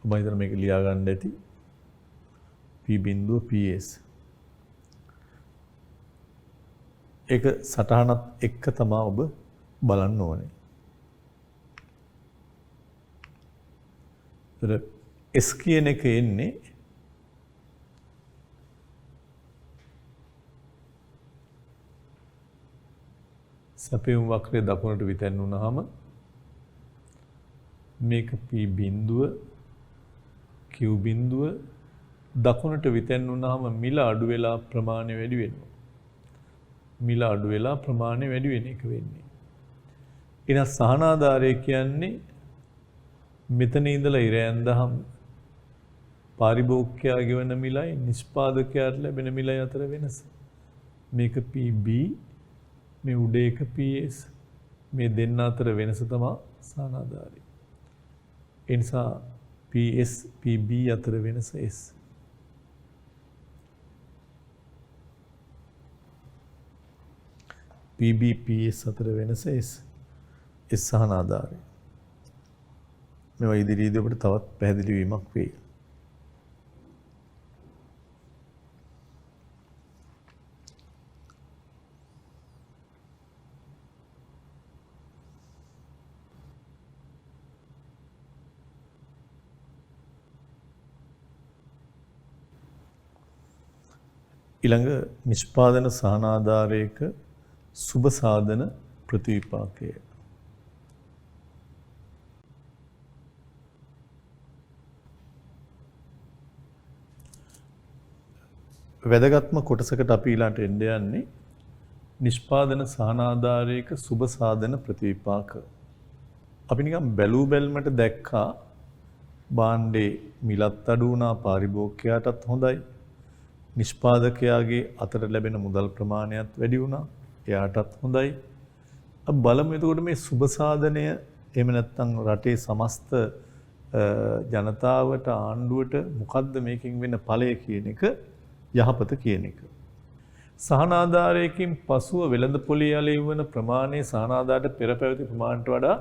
ඔබ හිතන මේක ලියා ගන්න ඇති. P බිඳුව PS. ඒක සටහනත් එක්ක තමයි ඔබ බලන්න ඕනේ. S කියන එක එන්නේ සැපයුම් වක්‍රය දකුණට විතැන් වුණාම මේක P බිඳුව Q බිඳුව දකුණට විතැන් වුණාම මිල අඩු වෙලා ප්‍රමාණය වැඩි වෙනවා. මිල අඩු වෙලා ප්‍රමාණය වැඩි වෙන එක වෙන්නේ. එහෙනම් සහනාධාරය කියන්නේ මෙතන ඉඳලා ඉර ඇඳහම පාරිභෝගිකයා ගෙවන මිලයි නිෂ්පාදකයාට ලැබෙන මිලයි අතර වෙනස. මේක PB මේ උඩ එක PS මේ දෙන්න අතර වෙනස තමයි සහනාධාරය. ඒ නිසා PS PB අතර වෙනස S. PB PS අතර වෙනස S. S සහනාධාරය. මේවා ඉදිරියේදී අපිට තවත් පැහැදිලි වීමක් වෙයි. ඊළඟ නිෂ්පාදන සහනාධාරයක සුබ සාධන ප්‍රතිවිපාකය. වැදගත්ම කොටසකට අපි ඊළඟට එන්න යන්නේ නිෂ්පාදන සහනාධාරයක සුබ සාධන ප්‍රතිවිපාක. අපි නිකන් බැලූ බැල්මට දැක්කා භාණ්ඩේ මිලත් අඩු වුණා පාරිභෝගිකයාටත් හොඳයි. නිෂ්පාදකයාගේ අතට ලැබෙන මුදල් ප්‍රමාණයත් වැඩි වුණා. එයාටත් හොඳයි. අපි බලමු එතකොට මේ සුබ සාධනය එහෙම නැත්නම් රටේ සමස්ත ජනතාවට ආණ්ඩුවට මොකද්ද මේකෙන් වෙන ඵලය කියන එක යහපත කියන එක. සහනාධාරයකින් පසුව වෙළඳ පොලේ යලෙවන ප්‍රමාණය සහනාධාරයට පෙර පැවති ප්‍රමාණයට වඩා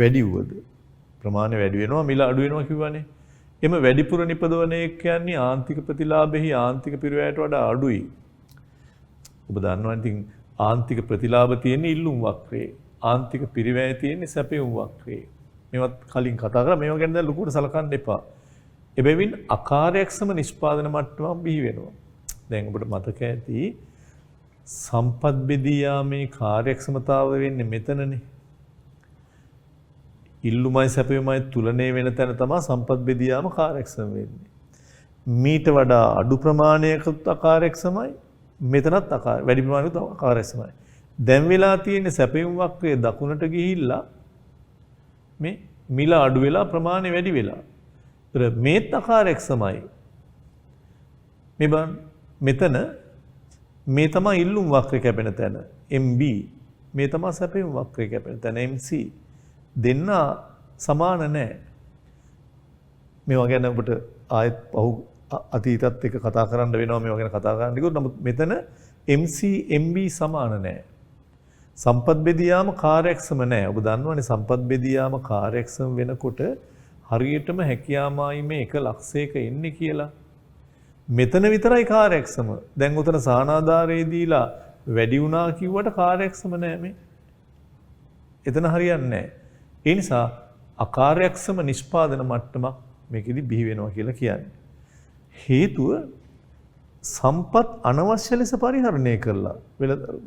වැඩි වුවද ප්‍රමාණය වැඩි වෙනවා මිල අඩු වෙනවා කියවනේ. එම වැඩිපුර නිපදවන එක කියන්නේ ආන්තික ප්‍රතිලාභෙහි ආන්තික පිරිවැයට වඩා අඩුයි. ඔබ දන්නවා ඉතින් ආන්තික ප්‍රතිලාභ තියෙන ඉල්ලුම් වක්‍රේ. ආන්තික පිරිවැය තියෙන සැපයුම් වක්‍රේ. මේවත් කලින් කතා කරා මේවා ගැන දැන් ලොකුට සලකන්න එපා. එබැවින් අකාර්යක්ෂම නිෂ්පාදන මට්ටමක් බිහි වෙනවා. දැන් ඔබට මතක ඇති සම්පත් බෙදී යාමේ කාර්යක්ෂමතාව වෙන්නේ මෙතනනේ. ඉල්ලුමයි සැපයුමයි තුලණය වෙන තැන තමයි සම්පත් බෙදී යාම කාර්යක්ෂම වෙන්නේ. මීට වඩා අඩු ප්‍රමාණයකට අකාර්යක්ෂමයි මෙතනත් වැඩි ප්‍රමාණයකට අකාර්යක්ෂමයි. දැන් වෙලා තියෙන සැපයුම් වක්‍රයේ දකුණට ගිහිල්ලා මේ මිල අඩු වෙලා ප්‍රමාණය වැඩි වෙලා. ඒතර මේත් අකාර්යක්ෂමයි. මේ බලන්න මෙතන මේ තමයි ඉල්ලුම් වක්‍රය කැපෙන තැන MB මේ තමයි සැපයුම් වක්‍රය කැපෙන තැන MC දෙන්න සමාන නැහැ. මේවා ගැන ඔබට ආයෙත් පහු අතීතත් එක්ක කතා කරන්න වෙනවා මේවා ගැන කතා කරන්න කිව්වොත් නමුත් මෙතන MC MB සමාන නැහැ. සම්පත් බෙදී යාම කාර්යක්ෂම නැහැ. ඔබ දන්නවනේ සම්පත් බෙදී යාම කාර්යක්ෂම වෙනකොට හරියටම හැකියාමායිමේ එක ලක්ෂයක එන්නේ කියලා. මෙතන විතරයි කාර්යක්ෂම. දැන් උතන සහනාධාරයේ දීලා වැඩි වුණා කිව්වට කාර්යක්ෂම නෑ මේ. එතන හරියන්නේ නෑ. ඒ නිසා අකාර්යක්ෂම නිෂ්පාදන මට්ටමක් මේකෙදි බිහි වෙනවා කියලා කියන්නේ. හේතුව සම්පත් අනවශ්‍ය ලෙස පරිහරණය කරලා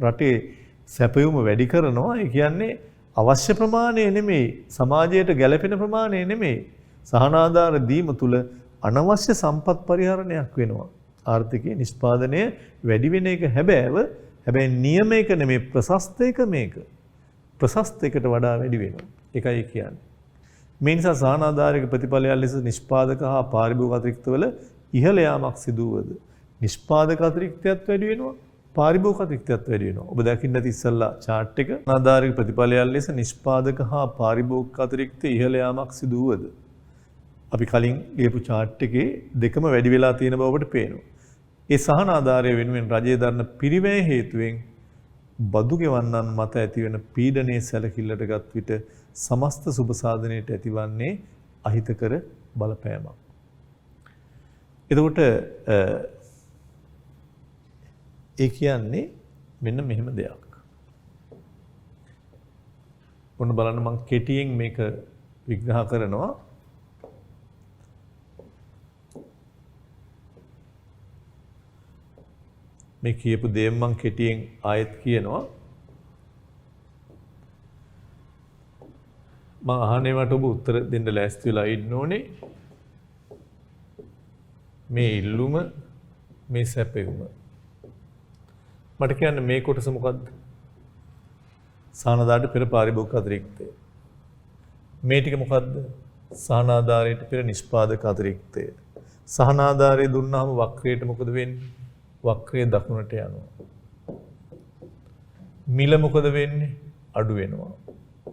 රටේ සැපයුම වැඩි කරනවා. ඒ කියන්නේ අවශ්‍ය ප්‍රමාණය නෙමෙයි සමාජයට ගැළපෙන ප්‍රමාණය නෙමෙයි සහනාධාර දීම තුල අනවශ්‍ය සම්පත් පරිහරණයක් වෙනවා. ආර්ථිකයේ නිෂ්පාදනය වැඩි වෙන එක හැබැයි නියමයක නෙමෙයි ප්‍රශස්තයක මේක. ප්‍රශස්තයකට වඩා වැඩි වෙනවා. ඒකයි කියන්නේ. මේ නිසා සහනාධාරයක ප්‍රතිඵලයක් ලෙස නිෂ්පාදක හා පාරිභෝගික අතිරික්තවල ඉහළ යාමක් සිදු වුවද නිෂ්පාදක අතිරික්තයත් වැඩි වෙනවා. පාරිභෝගික අතිරික්තයත් වැඩි වෙනවා. ඔබ දකින්න ඇති ඉස්සල්ලා chart එක. සහනාධාරයක ප්‍රතිඵලයක් ලෙස නිෂ්පාදක හා පාරිභෝගික අතිරික්ත ඉහළ යාමක් සිදු වුවද අපි කලින් ලියපු chart එකේ දෙකම වැඩි වෙලා තියෙන බව අපට පේනවා. ඒ සහනාධාරය වෙනුවෙන් රජය දරන පිරිවැය හේතුවෙන් බදු ගෙවන්නන් මත ඇතිවන පීඩනයේ සැලකිල්ලට ගත් විට සමස්ත සුබ සාධනයට ඇතිවන්නේ අහිතකර බලපෑමක්. එතකොට ඒ කියන්නේ මෙන්න මෙහෙම දෙයක්. ඔන්න බලන්න මම කෙටියෙන් මේක විග්‍රහ කරනවා. මේ කියපු දේ මම කෙටියෙන් ආයෙත් කියනවා. මම අහන්නේවට ඔබ උත්තර දෙන්න ලෑස්ති වෙලා ඉන්න ඕනේ. මේ ඉල්ලුම මේ සැපයුම. මට කියන්න මේ කොටස මොකද්ද? සහනාධාරයට පෙර පාරිභෝගික අතිරික්තය. මේ ටික මොකද්ද? සහනාධාරයට පෙර නිෂ්පාදක අතිරික්තය. සහනාධාරය දුන්නාම වක්‍රයට මොකද වෙන්නේ? වක්‍රය දකුණට යනවා. මිල මොකද වෙන්නේ? අඩු වෙනවා.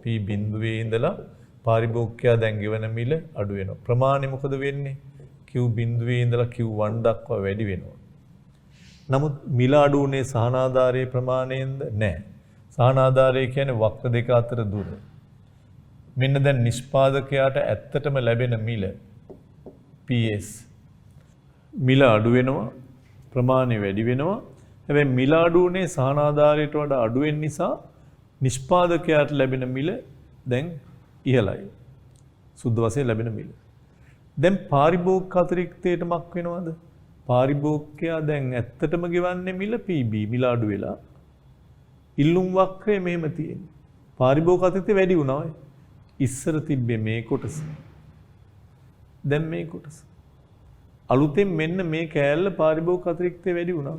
P බිඳුවේ ඉඳලා පාරිභෝගිකයා දැන් ගෙවන මිල අඩු වෙනවා. ප්‍රමාණය මොකද වෙන්නේ? Q බිඳුවේ ඉඳලා Q1 දක්වා වැඩි වෙනවා. නමුත් මිල අඩු උනේ සහනාධාරයේ ප්‍රමාණයෙන්ද? නැහැ. සහනාධාරය කියන්නේ වක්‍ර දෙක අතර දුර. මෙන්න දැන් නිෂ්පාදකයාට ඇත්තටම ලැබෙන මිල PS මිල අඩු වෙනවා. ප්‍රමාණය වැඩි වෙනවා. හැබැයි මිල අඩු උනේ සහනාධාරයට වඩා අඩු වෙන නිසා නිෂ්පාදකයාට ලැබෙන මිල දැන් ඉහළයි. සුද්ධ වශයෙන් ලැබෙන මිල. දැන් පාරිභෝගික අතිරික්තයට මක් වෙනවද? පාරිභෝගිකයා දැන් ඇත්තටම ගෙවන්නේ මිල PB මිල අඩු වෙලා. ඉල්ලුම් වක්‍රය මෙහෙම තියෙන්නේ. පාරිභෝගික අතිරික්තය වැඩි වුණා. ඉස්සර තිබ්බේ මේ කොටස. දැන් මේ කොටස. අලුතෙන් මෙන්න මේ කෑල්ල පාරිභෝගික අතිරික්තය වැඩි වුණා.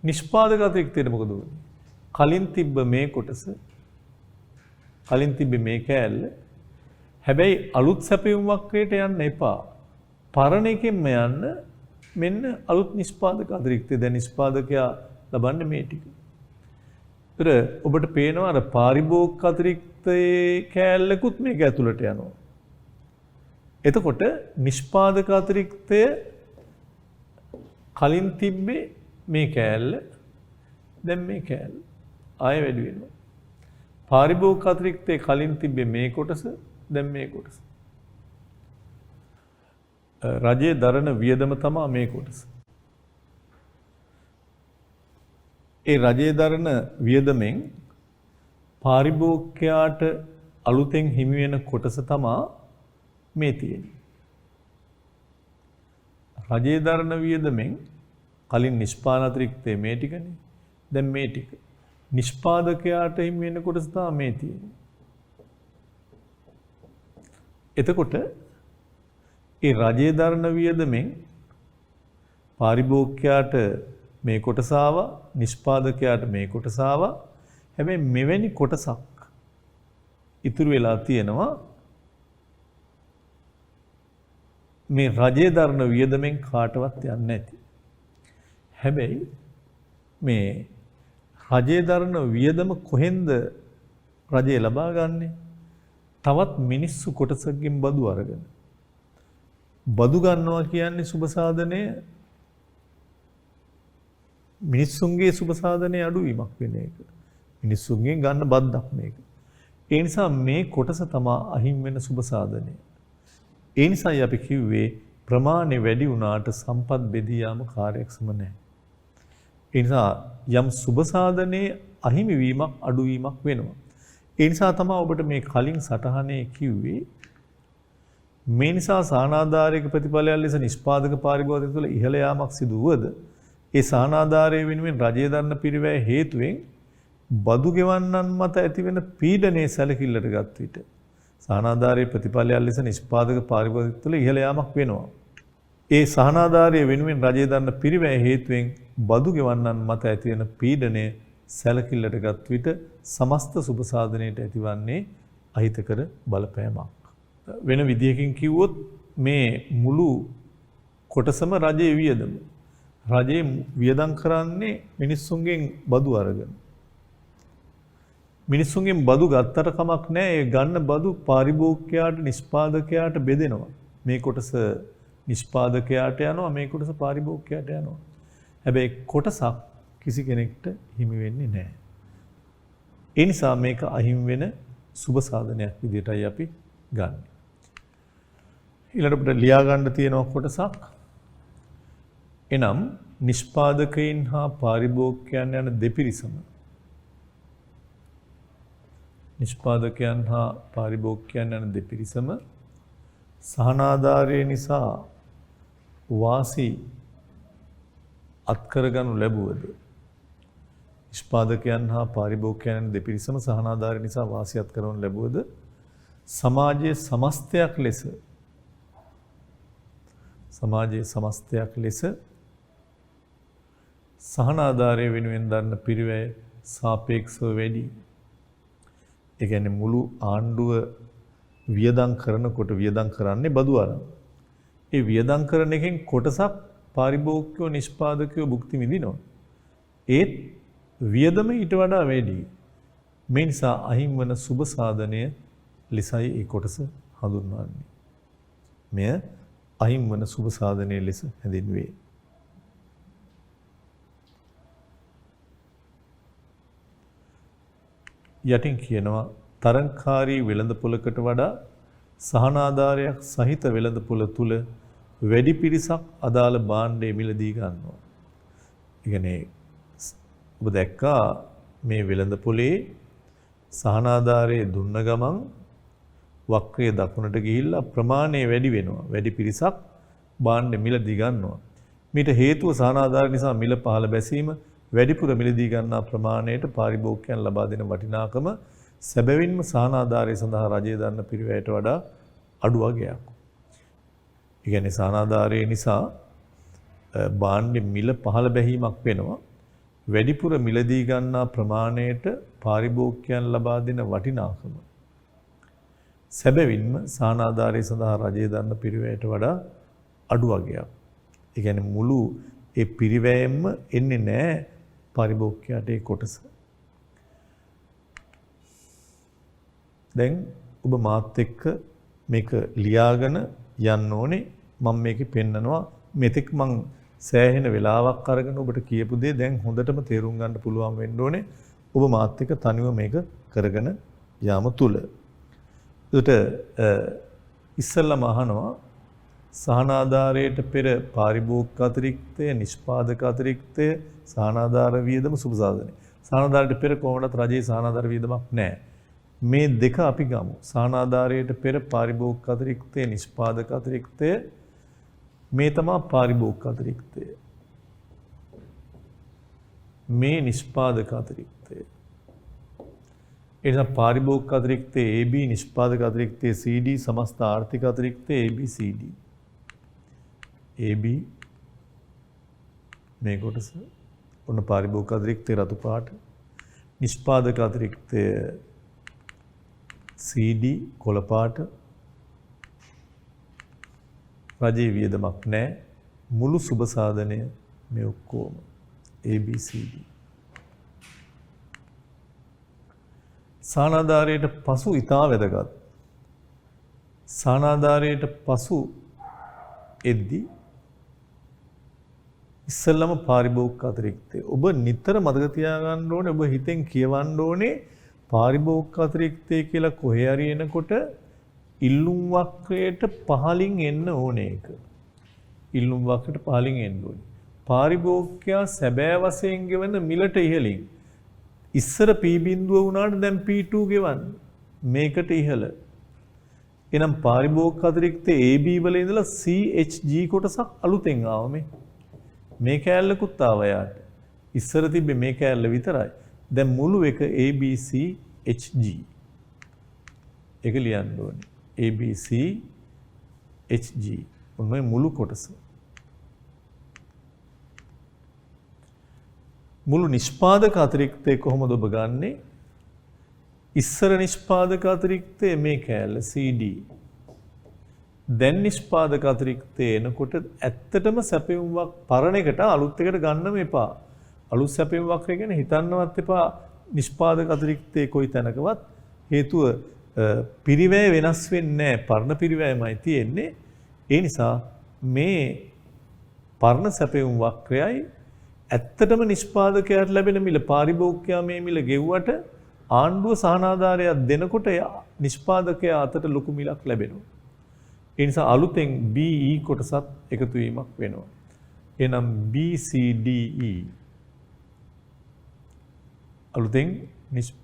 නිෂ්පාදක අතිරික්තයට මොකද වෙන්නේ? කලින් තිබ්බ මේ කොටස කලින් තිබ්බ මේ කෑල්ල හැබැයි අලුත් සැපයුම් වක්‍රයට යන්න එපා. පරණ එකෙන්ම යන්න මෙන්න අලුත් නිෂ්පාදක අතිරික්තය. දැන් නිෂ්පාදකයා ලබන්නේ මේ ටික. ඒතර ඔබට පේනවා අර පාරිභෝගික අතිරික්තයේ කෑල්ලකුත් මේක ඇතුළට යනවා. එතකොට නිෂ්පාදක අතිරික්තය කලින් තිබ්බේ මේ කෑල්ල දැන් මේ කෑල්ල ආයෙ වැඩි වෙනවා. පාරිභෝගික අතිරික්තයේ කලින් තිබ්බේ මේ කොටස දැන් මේ කොටස. රජයේ දරන වියදම තමයි මේ කොටස. ඒ රජයේ දරන වියදමෙන් පාරිභෝගිකයාට අලුතෙන් හිමි වෙන කොටස තමයි මේ තියෙන්නේ. රජයේ දරන වියදමෙන් කලින් නිෂ්පාදන අතිරික්තයේ මේ ටිකනේ. දැන් මේ ටික. නිෂ්පාදකයාට හිමි වෙන කොටස තමයි මේ තියෙන්නේ. එතකොට ඒ රජයේ දරන වියදමෙන් පාරිභෝගිකයාට මේ කොටස ආවා, නිෂ්පාදකයාට මේ කොටස ආවා. හැබැයි මෙවැනි කොටසක් ඉතුරු වෙලා තියෙනවා මේ රජයේ දරන වියදමෙන් කාටවත් යන්නේ නැති. හැබැයි මේ රජයේ දරන වියදම කොහෙන්ද රජය ලබා ගන්නෙ? තවත් මිනිස්සු කොටසකින් බදු අරගෙන. බදු ගන්නවා කියන්නේ සුබ සාධනය මිනිස්සුන්ගේ සුබ සාධනය අඩුවීමක් වෙන එක. මිනිස්සුන්ගෙන් ගන්න බද්දක් මේක. ඒ නිසා මේ කොටස තමයි අහිමි වෙන සුබ සාධනය. ඒ නිසායි අපි කිව්වේ ප්‍රමාණය වැඩි වුණාට සම්පත් බෙදී යාම කාර්යක්ෂම නැහැ. ඒ නිසා යම් සුබ සාධනයේ අහිමි වීමක් අඩුවීමක් වෙනවා. ඒ නිසා තමයි ඔබට මේ කලින් සටහනේ කිව්වේ මේ නිසා සානාධාරයක ප්‍රතිඵලයක් ලෙස නිෂ්පාදක පාරිභෝගික තුළ ඉහළ යාමක් සිදු වුවද ඒ සානාධාරය වෙනුවෙන් රජයේ දරන පිරිවැය හේතුවෙන් බදු ගෙවන්නන් මත ඇතිවෙන පීඩනයේ සැලකිල්ලට ගත් විට සානාධාරයේ ප්‍රතිඵලයක් ලෙස නිෂ්පාදක පාරිභෝගික තුළ ඉහළ යාමක් වෙනවා. ඒ සානාධාරය වෙනුවෙන් රජයේ දරන පිරිවැය හේතුවෙන් බදු ගෙවන්නන් මත ඇතිවෙන පීඩනය සැලකිල්ලට ගත් විට සමස්ත සුබ සාධනයට ඇතිවන්නේ අහිතකර බලපෑමක්. වෙන විදියකින් කිව්වොත් මේ මුළු කොටසම රජයේ වියදම. රජයේ වියදම් කරන්නේ මිනිස්සුන්ගෙන් බදු අරගෙන. මිනිස්සුන්ගෙන් බදු ගත්තට කමක් නැහැ. ඒ ගන්න බදු පාරිභෝගිකයාට නිෂ්පාදකයාට බෙදෙනවා. මේ කොටස නිෂ්පාදකයාට යනවා, මේ කොටස පාරිභෝගිකයාට යනවා. හැබැයි කොටසක් කිසි කෙනෙක්ට හිමි වෙන්නේ නැහැ. ඒ නිසා මේක අහිමි වෙන සුබ සාධනයක් විදිහටයි අපි ගන්න. ඊළඟට අපිට ලියා ගන්න තියෙන කොටසක්. එනම් නිෂ්පාදකයන් හා පාරිභෝගිකයන් යන දෙපිරිසම නිෂ්පාදකයන් හා පාරිභෝගිකයන් යන දෙපිරිසම සහනාධාරය නිසා වාසි අත්කරගනු ලැබුවද නිෂ්පාදකයන් හා පාරිභෝගිකයන් යන දෙපිරිසම සහනාධාරය නිසා වාසි අත්කරනු ලැබුවද සමාජයේ සමස්තයක් ලෙස සහනාධාරය වෙනුවෙන් දරන පිරිවැය සාපේක්ෂව වැඩි. ඒ කියන්නේ මුළු ආණ්ඩුව වියදම් කරනකොට වියදම් කරන්නේ බදු අරන්. ඒ වියදම් කරන එකෙන් කොටසක් පාරිභෝගිකයෝ නිෂ්පාදකයෝ භුක්ති විඳිනවා. ඒත් වියදම ඊට වඩා වැඩි. මේ නිසා අහිමි වන සුබ සාධනය ලෙසයි ඒ කොටස හඳුන්වන්නේ. මෙය අහිමි වන සුබ සාධනය ලෙස හැඳින්වේ. යටින් කියනවා තරංකාරී වෙළඳපොළකට වඩා සහනාධාරයක් සහිත වෙළඳපොළ තුල වැඩි පිරිසක් අදාළ භාණ්ඩය මිලදී ගන්නවා. ඒ කියන්නේ ඔබ දැක්කා මේ වෙළඳපොලේ සහනාධාරයේ දුන්න ගමන් වක්‍රය දකුණට ගිහිල්ලා ප්‍රමාණය වැඩි වෙනවා. වැඩි පිරිසක් භාණ්ඩ මිලදී ගන්නවා. මීට හේතුව සහනාධාර නිසා මිල පහළ බැසීම වැඩිපුර මිලදී ගන්නා ප්‍රමාණයට පාරිභෝගිකයන් ලබා දෙන වටිනාකම සැබවින්ම සහනාධාරය සඳහා රජය දරන පිරිවැයට වඩා අඩු වගයක්. ඒ කියන්නේ සානාධාරය නිසා භාණ්ඩ මිල පහළ බැහිමක් වෙනවා. වැඩිපුර මිලදී ගන්නා ප්‍රමාණයට පාරිභෝගිකයන් ලබා දෙන වටිනාකම සැබවින්ම සානාධාරය සඳහා රජය දන්න පිරිවැයට වඩා අඩු වගයක්. ඒ කියන්නේ මුළු ඒ පිරිවැයෙන්ම එන්නේ නැහැ පාරිභෝගිකයාට ඒ කොටස. දැන් ඔබ මාත් එක්ක මේක ලියාගෙන යන්න ඕනේ. මම මේකේ පෙන්නනවා මෙතෙක් මං සෑහෙන වෙලාවක් අරගෙන ඔබට කියපු දේ දැන් හොඳටම තේරුම් ගන්න පුළුවන් වෙන්න ඕනේ. ඔබ මාත් එක්ක තනිව මේක කරගෙන යාම තුල. ඒකට ඉස්සල්ලාම අහනවා සහනාධාරයට පෙර පාරිභෝගික අතිරික්තය, නිෂ්පාදක අතිරික්තය, සහනාධාර වියදම සුබසාධනය. සහනාධාරයට පෙර කොහොමදත් රජයේ සහනාධාර වියදමක් නැහැ. මේ දෙක අපි ගමු. සහනාධාරයට පෙර පාරිභෝගික අතිරික්තය, නිෂ්පාදක අතිරික්තය මේ තමයි පාරිභෝගික අතිරික්තය. මේ නිෂ්පාදක අතිරික්තය. එනිසා පාරිභෝගික අතිරික්තය AB, නිෂ්පාදක අතිරික්තය CD, සමස්ත ආර්ථික අතිරික්තය ABCD. AB මේ කොටස ඔන්න පාරිභෝගික අතිරික්තය රතු පාට, නිෂ්පාදක අතිරික්තය CD කොළ පාට, රජයේ වියදමක් නැහැ. මුළු සුබ සාධනය මේ ඔක්කොම ABCD. සානාධාරයට පසු ඉතා වැදගත්. සානාධාරයට පසු එද්දී ඉස්සෙල්ලම පාරිභෝගික අතිරික්තය. ඔබ නිතර මතක තියාගන්න ඕනේ, ඔබ හිතෙන් කියවන්න ඕනේ පාරිභෝගික අතිරික්තය කියලා කොහේ හරි එනකොට ඉල්ලුම් වක්‍රයට පහලින් එන්න ඕනේ ඒක. ඉල්ලුම් වක්‍රයට පහලින් එන්න ඕනේ. පාරිභෝගිකයා සැබෑ වශයෙන් ගෙවන මිලට ඉහළින්. ඉස්සර P බිඳුව වුණාට දැන් P2 ගෙවන්න. මේකට ඉහළ. එහෙනම් පාරිභෝගික අතිරික්තය AB වල ඉඳලා CHG කොටසක් අලුතෙන් ආව මේ. මේ කෑල්ලකුත් ආව යාට. ඉස්සර තිබ්බේ මේ කෑල්ල විතරයි. දැන් මුළු එක ABCHG. ඒක ලියන්න ඕනේ. ABCHG. ඔන්න මුළු කොටස. මුළු නිෂ්පාදක අතිරික්තය කොහොමද ඔබ ගන්නෙ? ඉස්සර නිෂ්පාදක අතිරික්තය මේ කෑල්ල CD. දැන් නිෂ්පාදක අතිරික්තය එනකොට ඇත්තටම සැපයුම්වක් පරණ එකට අලුත් එකට ගන්නම එපා. අලුත් සැපයුම්වක් ගැන හිතන්නවත් එපා. නිෂ්පාදක අතිරික්තයේ කොයි තැනකවත් හේතුව පිරිවැය වෙනස් වෙන්නේ නැහැ. පරණ පිරිවැයමයි තියෙන්නේ. ඒ නිසා මේ පරණ සැපයුම් වක්‍රයයි ඇත්තටම නිෂ්පාදකයාට ලැබෙන මිල පාරිභෝගිකයා මේ මිල ගෙව්වට ආණ්ඩුව සහනාධාරයක් දෙනකොට නිෂ්පාදකයා අතට ලොකු මිලක් ලැබෙනවා. ඒ නිසා අලුතෙන් BE කොටසත් එකතු වීමක් වෙනවා. එහෙනම් BCDE අලුතෙන්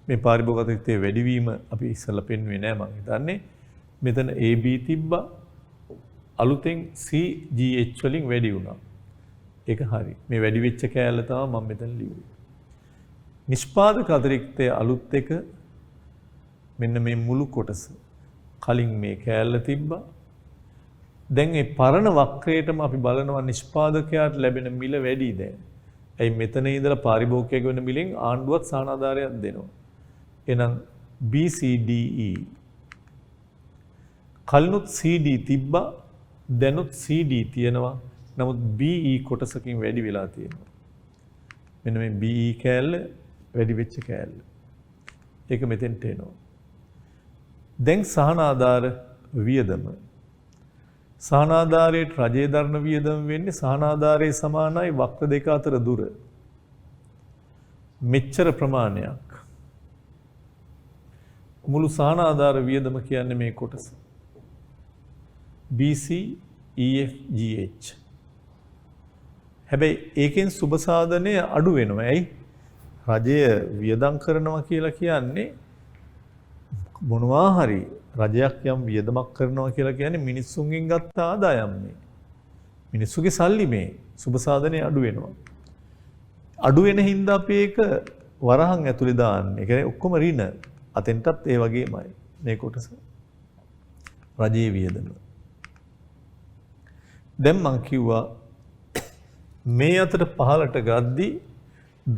මේ පාරිභෝගික අතිරික්තයේ වැඩිවීම අපි ඉස්සෙල්ලා පෙන්වුවේ නෑ මම හිතන්නේ. මෙතන AB තිබ්බා අලුතෙන් CGH වලින් වැඩි වුණා. ඒක හරි. මේ වැඩි වෙච්ච කෑල්ල තමයි මම මෙතන ලියුවේ. නිෂ්පාදක අතිරික්තයේ අලුත් එක මෙන්න මේ මුළු කොටස. කලින් මේ කෑල්ල තිබ්බා. දැන් මේ පරණ වක්‍රයටම අපි බලනවා නිෂ්පාදකයාට ලැබෙන මිල වැඩි දැන්. ඇයි මෙතන ඉඳලා පාරිභෝගිකයෙක් වෙන මිලෙන් ආණ්ඩුවත් සහනාධාරයක් දෙනවා. එහෙනම් BCDE කලිනුත් CD තිබ්බා දැනුත් CD තියෙනවා. නමුත් BE කොටසකින් වැඩි වෙලා තියෙනවා. මෙන්න මේ BE කෑල්ල වැඩි වෙච්ච කෑල්ල. ඒක මෙතෙන්ට එනවා. දැන් සහනාධාර වියදම. සහනාධාරයේ රජයේ දරන වියදම වෙන්නේ සහනාධාරයේ සමානයි වක්‍ර දෙක අතර දුර. මෙච්චර ප්‍රමාණයක්. මුළු සහනාධාර වියදම කියන්නේ මේ කොටස. BC EF GH. හැබැයි ඒකෙන් සුබ සාධනය අඩු වෙනවා. ඇයි? රජය වියදම් කරනවා කියලා කියන්නේ මොනවා හරි රජයක් යම් වියදමක් කරනවා කියලා කියන්නේ මිනිස්සුන්ගෙන් ගත්ත ආදායම් මේ. මිනිස්සුගේ සල්ලි මේ සුබ සාධනය අඩු වෙනවා. අඩු වෙන හින්දා අපි ඒක වරහන් ඇතුලේ දාන්නේ. ඒ කියන්නේ ඔක්කොම ඍණ. අතෙන්ටත් ඒ වගේමයි මේ කොටස. රජයේ වියදම. දැන් මං කිව්වා මේ අතර පහලට ගද්දී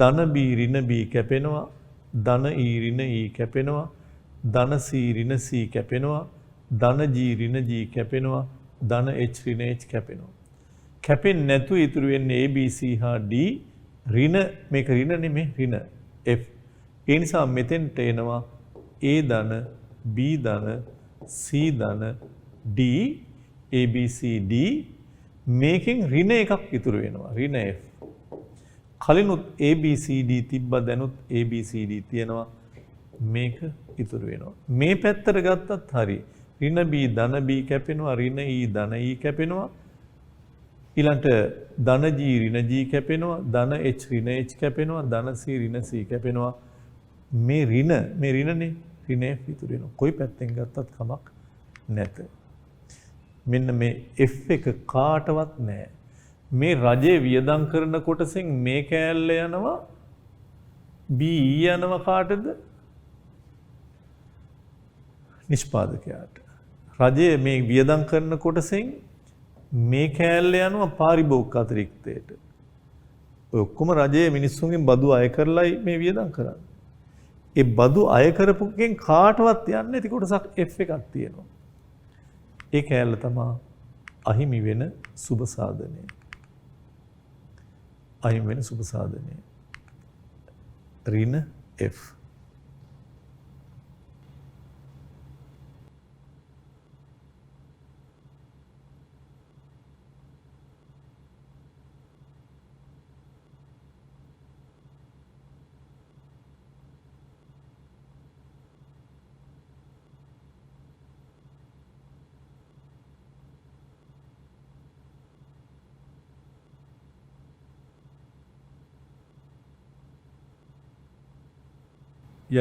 ධන බී ඍණ බී කැපෙනවා, ධන ඊ ඍණ ඊ කැපෙනවා, ධන සී ඍණ සී කැපෙනවා, ධන ජී ඍණ ජී කැපෙනවා, ධන H ඍණ H කැපෙනවා. කැපෙන්නේ නැතු ඉතුරු වෙන්නේ A B C හා D ඍණ මේක ඍණ නෙමෙයි ඍණ F. ඒ නිසා මෙතෙන්ට එනවා A ධන B ධන C ධන D A B C D මේකෙන් ඍණ එකක් ඉතුරු වෙනවා ඍණ F. කලිනුත් A B C D තිබ්බ දැනුත් A B C D තියෙනවා මේක ඉතුරු වෙනවා. මේ පැත්තට ගත්තත් හරි ඍණ B ධන B කැපෙනවා, ඍණ E ධන E කැපෙනවා. ඊළඟට ධන G ඍණ G කැපෙනවා, ධන H ඍණ H කැපෙනවා, ධන C ඍණ C කැපෙනවා. මේ ඍණනේ ඍණ F ඉතුරු වෙනවා. කොයි පැත්තෙන් ගත්තත් කමක් නැත. මෙන්න මේ F එක කාටවත් නැහැ. මේ රජේ වියදම් කරන කොටසෙන් මේ කෑල්ල යනවා B යනවා කාටද? නිෂ්පාදකයාට. රජයේ මේ වියදම් කරන කොටසෙන් මේ කෑල්ල යනවා පාරිභෝගික අතිරික්තයට. ඔය ඔක්කොම රජයේ මිනිස්සුන්ගෙන් බදු අය කරලායි මේ වියදම් කරන්නේ. ඒ බදු අය කරපුකෙන් කාටවත් යන්නේ නැති කොටසක් F එකක් තියෙනවා. ඒ කෑල්ල තමයි අහිමි වෙන සුබ සාධනය. අහිමි වෙන සුබ සාධනය. ඍණ F.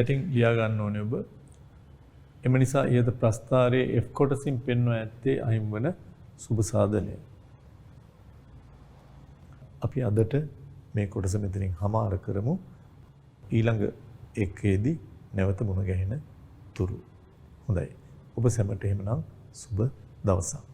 යටින් ලියා ගන්න ඕනේ ඔබ. එම නිසා ඊට ප්‍රස්ථාරයේ F කොටසින් පෙන්වා ඇත්තේ අහිමි වන සුබ සාධනය. අපි අදට මේ කොටස මෙතනින් හමාර කරමු. ඊළඟ එකේදී නැවත මුණ ගැහෙන තුරු. හොඳයි. ඔබ සැමට එහෙමනම් සුබ දවසක්.